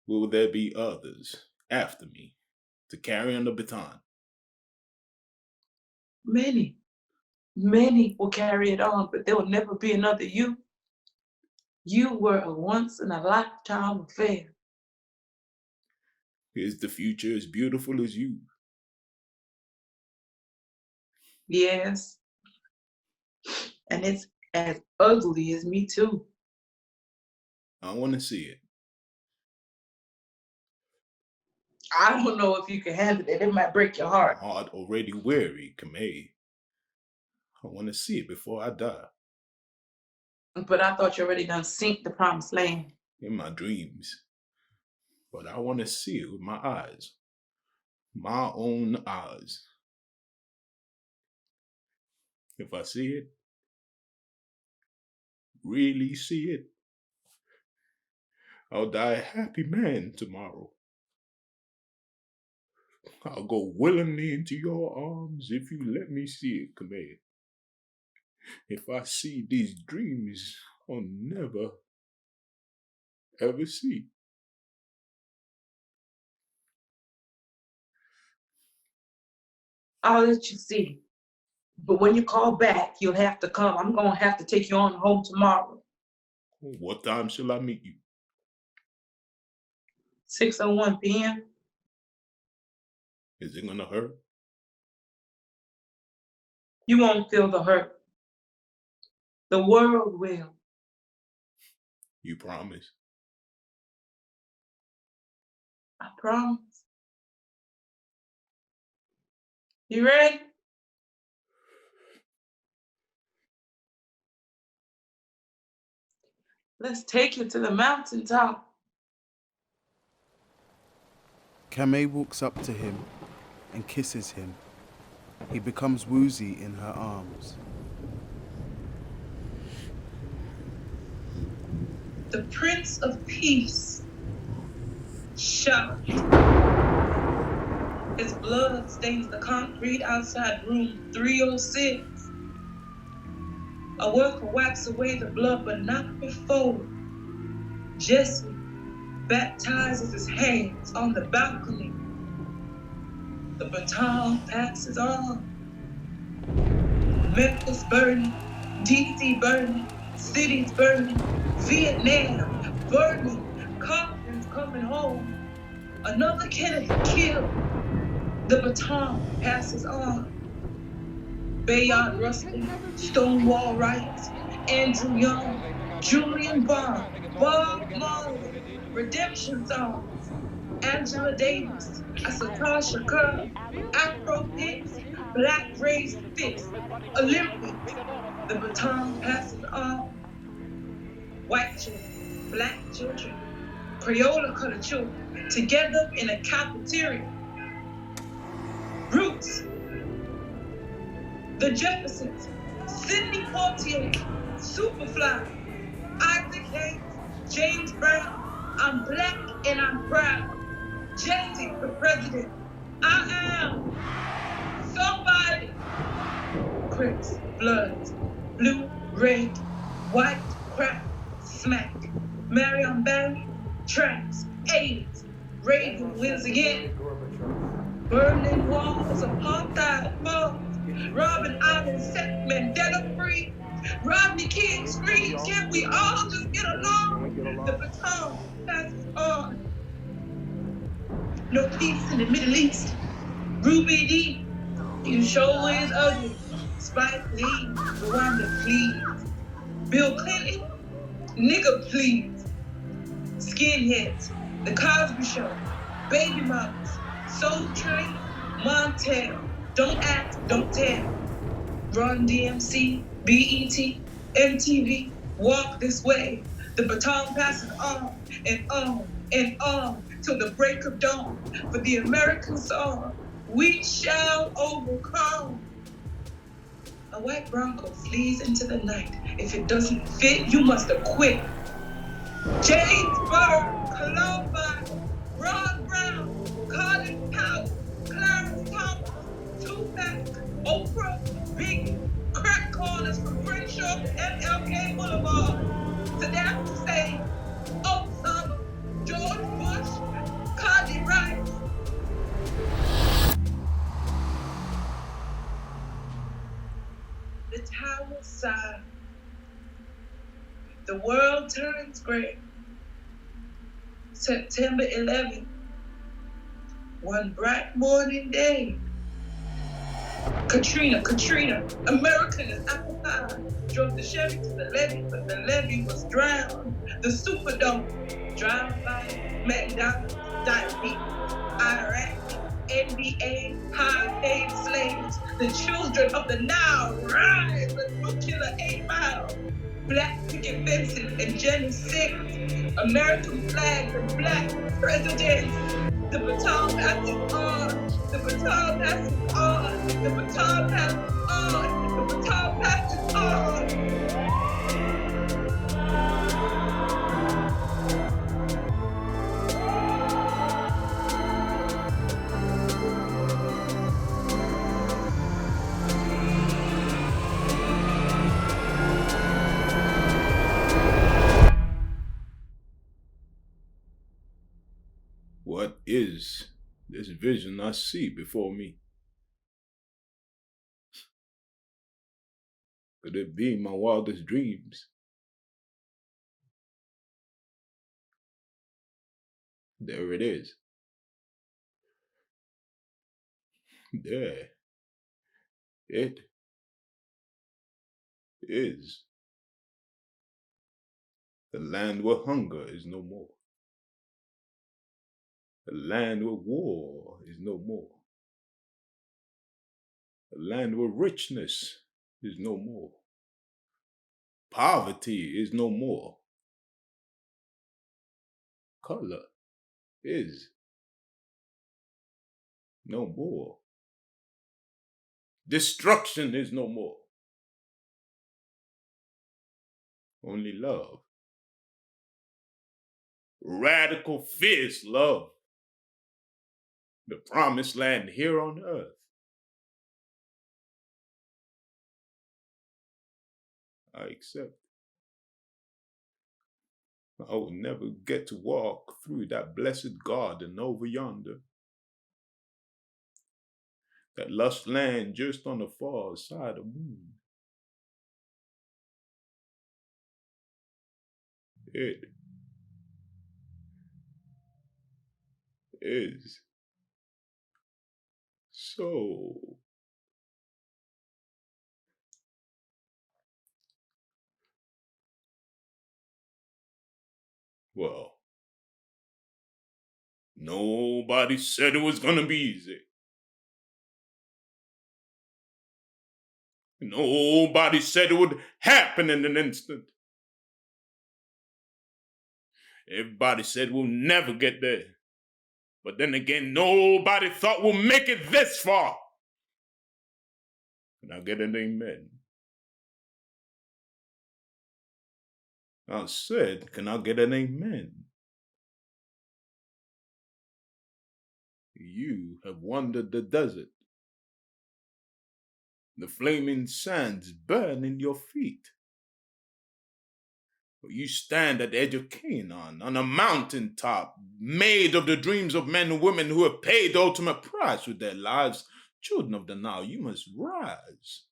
Will there be others after me to carry on the baton? Many will carry it on, but there will never be another you. You were a once-in-a-lifetime affair. Is the future as beautiful as you? Yes. And it's as ugly as me too. I want to see it. I don't know if you can handle it. It might break your heart. My heart already weary, Camae. I want to see it before I die. But I thought you already done sink the promised land. In my dreams. But I want to see it with my eyes. My own eyes. If I see it, really see it, I'll die a happy man tomorrow. I'll go willingly into your arms if you let me see it, Camae. If I see these dreams, I'll never, ever see. I'll let you see. But when you call back, you'll have to come. I'm going to have to take you on home tomorrow. What time shall I meet you? 6:01 p.m. Is it gonna hurt? You won't feel the hurt. The world will. You promise? I promise. You ready? Let's take you to the mountaintop. Camae walks up to him and kisses him. He becomes woozy in her arms. The Prince of Peace shot. His blood stains the concrete outside room 306. A worker wipes away the blood, but not before. Jesse baptizes his hands on the balcony. The baton passes on. Memphis burning, DC burning, cities burning, Vietnam burning, coffins coming home. Another Kennedy killed. The baton passes on. Bayard Rustin, Stonewall Riots, Andrew Young, Julian Bond, Bob Marley, Redemption Songs, Angela Davis, Asata Shakur, Afro Pits, Black Raised Fists, Olympics. The baton passes on. White children, black children, Crayola colored children, together in a cafeteria. Roots. The Jeffersons, Sidney Poitier, Superfly, Isaac Hayes, James Brown. I'm black and I'm proud. Jesse for president. I am somebody. Crips, Bloods, blue, red, white, crack, smack. Marion Barry, tracks, AIDS, Reagan wins again. Berlin walls, apartheid falls. Robin Island set Mandela free. Rodney King screams, can we all just get along? The baton passes on. No peace in the Middle East. Ruby D, you sure is ugly. Spike Lee, Rwanda, please. Bill Clinton, nigga, please. Skinheads, The Cosby Show, Baby Mamas, Soul Train, Montel, Don't Act, Don't Tell. Run DMC, BET, MTV, Walk This Way. The baton passes on and on and on till the break of dawn for the American song. We shall overcome. A white Bronco flees into the night. If it doesn't fit, you must acquit. Jamesburg, Columbine, Ron Brown, Colin Powell, Clarence Thomas, Tupac, Oprah, Biggie, crack corners from Crenshaw to MLK Boulevard, Saddam Hussein, Osama, George Bush, Condi Rice. The tower sigh. The world turns gray. September 11th, one bright morning day. Katrina, American as apple pie, drove the Chevy to the levee, but the levee was drowned. The Superdome, drive-by, McDonald's, diabetes, Iraq, NBA, high-paid slaves, the children of the Nile rise, the nuclear 8 Mile, black picket fences and Jenny 6, American flags and black presidents. The baton passes on, the baton passes on, the baton passes on, the baton passes on. What is this vision I see before me? Could it be my wildest dreams? There it is. There. It is. The land where hunger is no more. The land where war is no more. The land where richness is no more. Poverty is no more. Color is no more. Destruction is no more. Only love. Radical, fierce love. The promised land here on earth. I accept. I will never get to walk through that blessed garden over yonder. That lush land just on the far side of the moon. It is so. Well, nobody said it was gonna be easy. Nobody said it would happen in an instant. Everybody said we'll never get there. But then again, nobody thought we'll make it this far. Can I get an amen? I said, can I get an amen? You have wandered the desert. The flaming sands burn in your feet. But you stand at the edge of Canaan, on a mountaintop, made of the dreams of men and women who have paid the ultimate price with their lives. Children of the Nile, you must rise.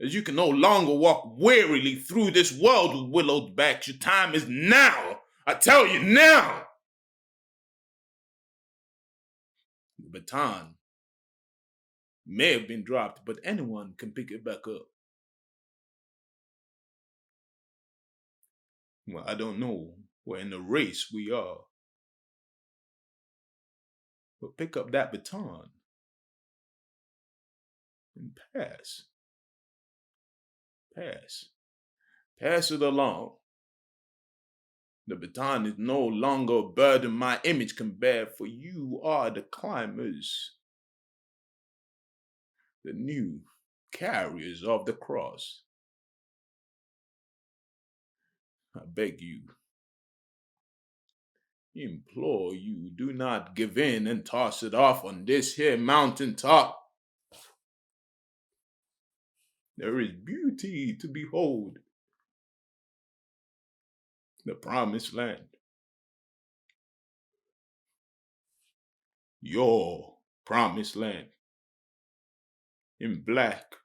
As you can no longer walk wearily through this world with willowed backs, your time is now. I tell you, now. The baton may have been dropped, but anyone can pick it back up. Well, I don't know where in the race we are. But pick up that baton and pass. Pass. Pass it along. The baton is no longer a burden my image can bear, for you are the climbers, the new carriers of the cross. I beg you, implore you, do not give in and toss it off on this here mountaintop. There is beauty to behold. The promised land. Your promised land. In black,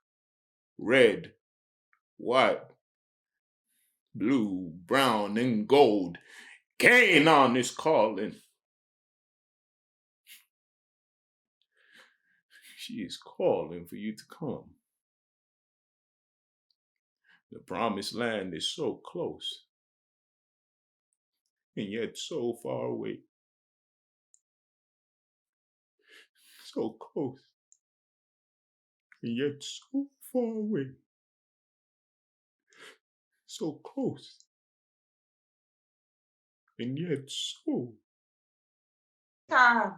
red, white, blue, brown, and gold. Canaan is calling. She is calling for you to come. The promised land is so close, and yet so far away. So close, and yet so far away. So close, and yet so. Time.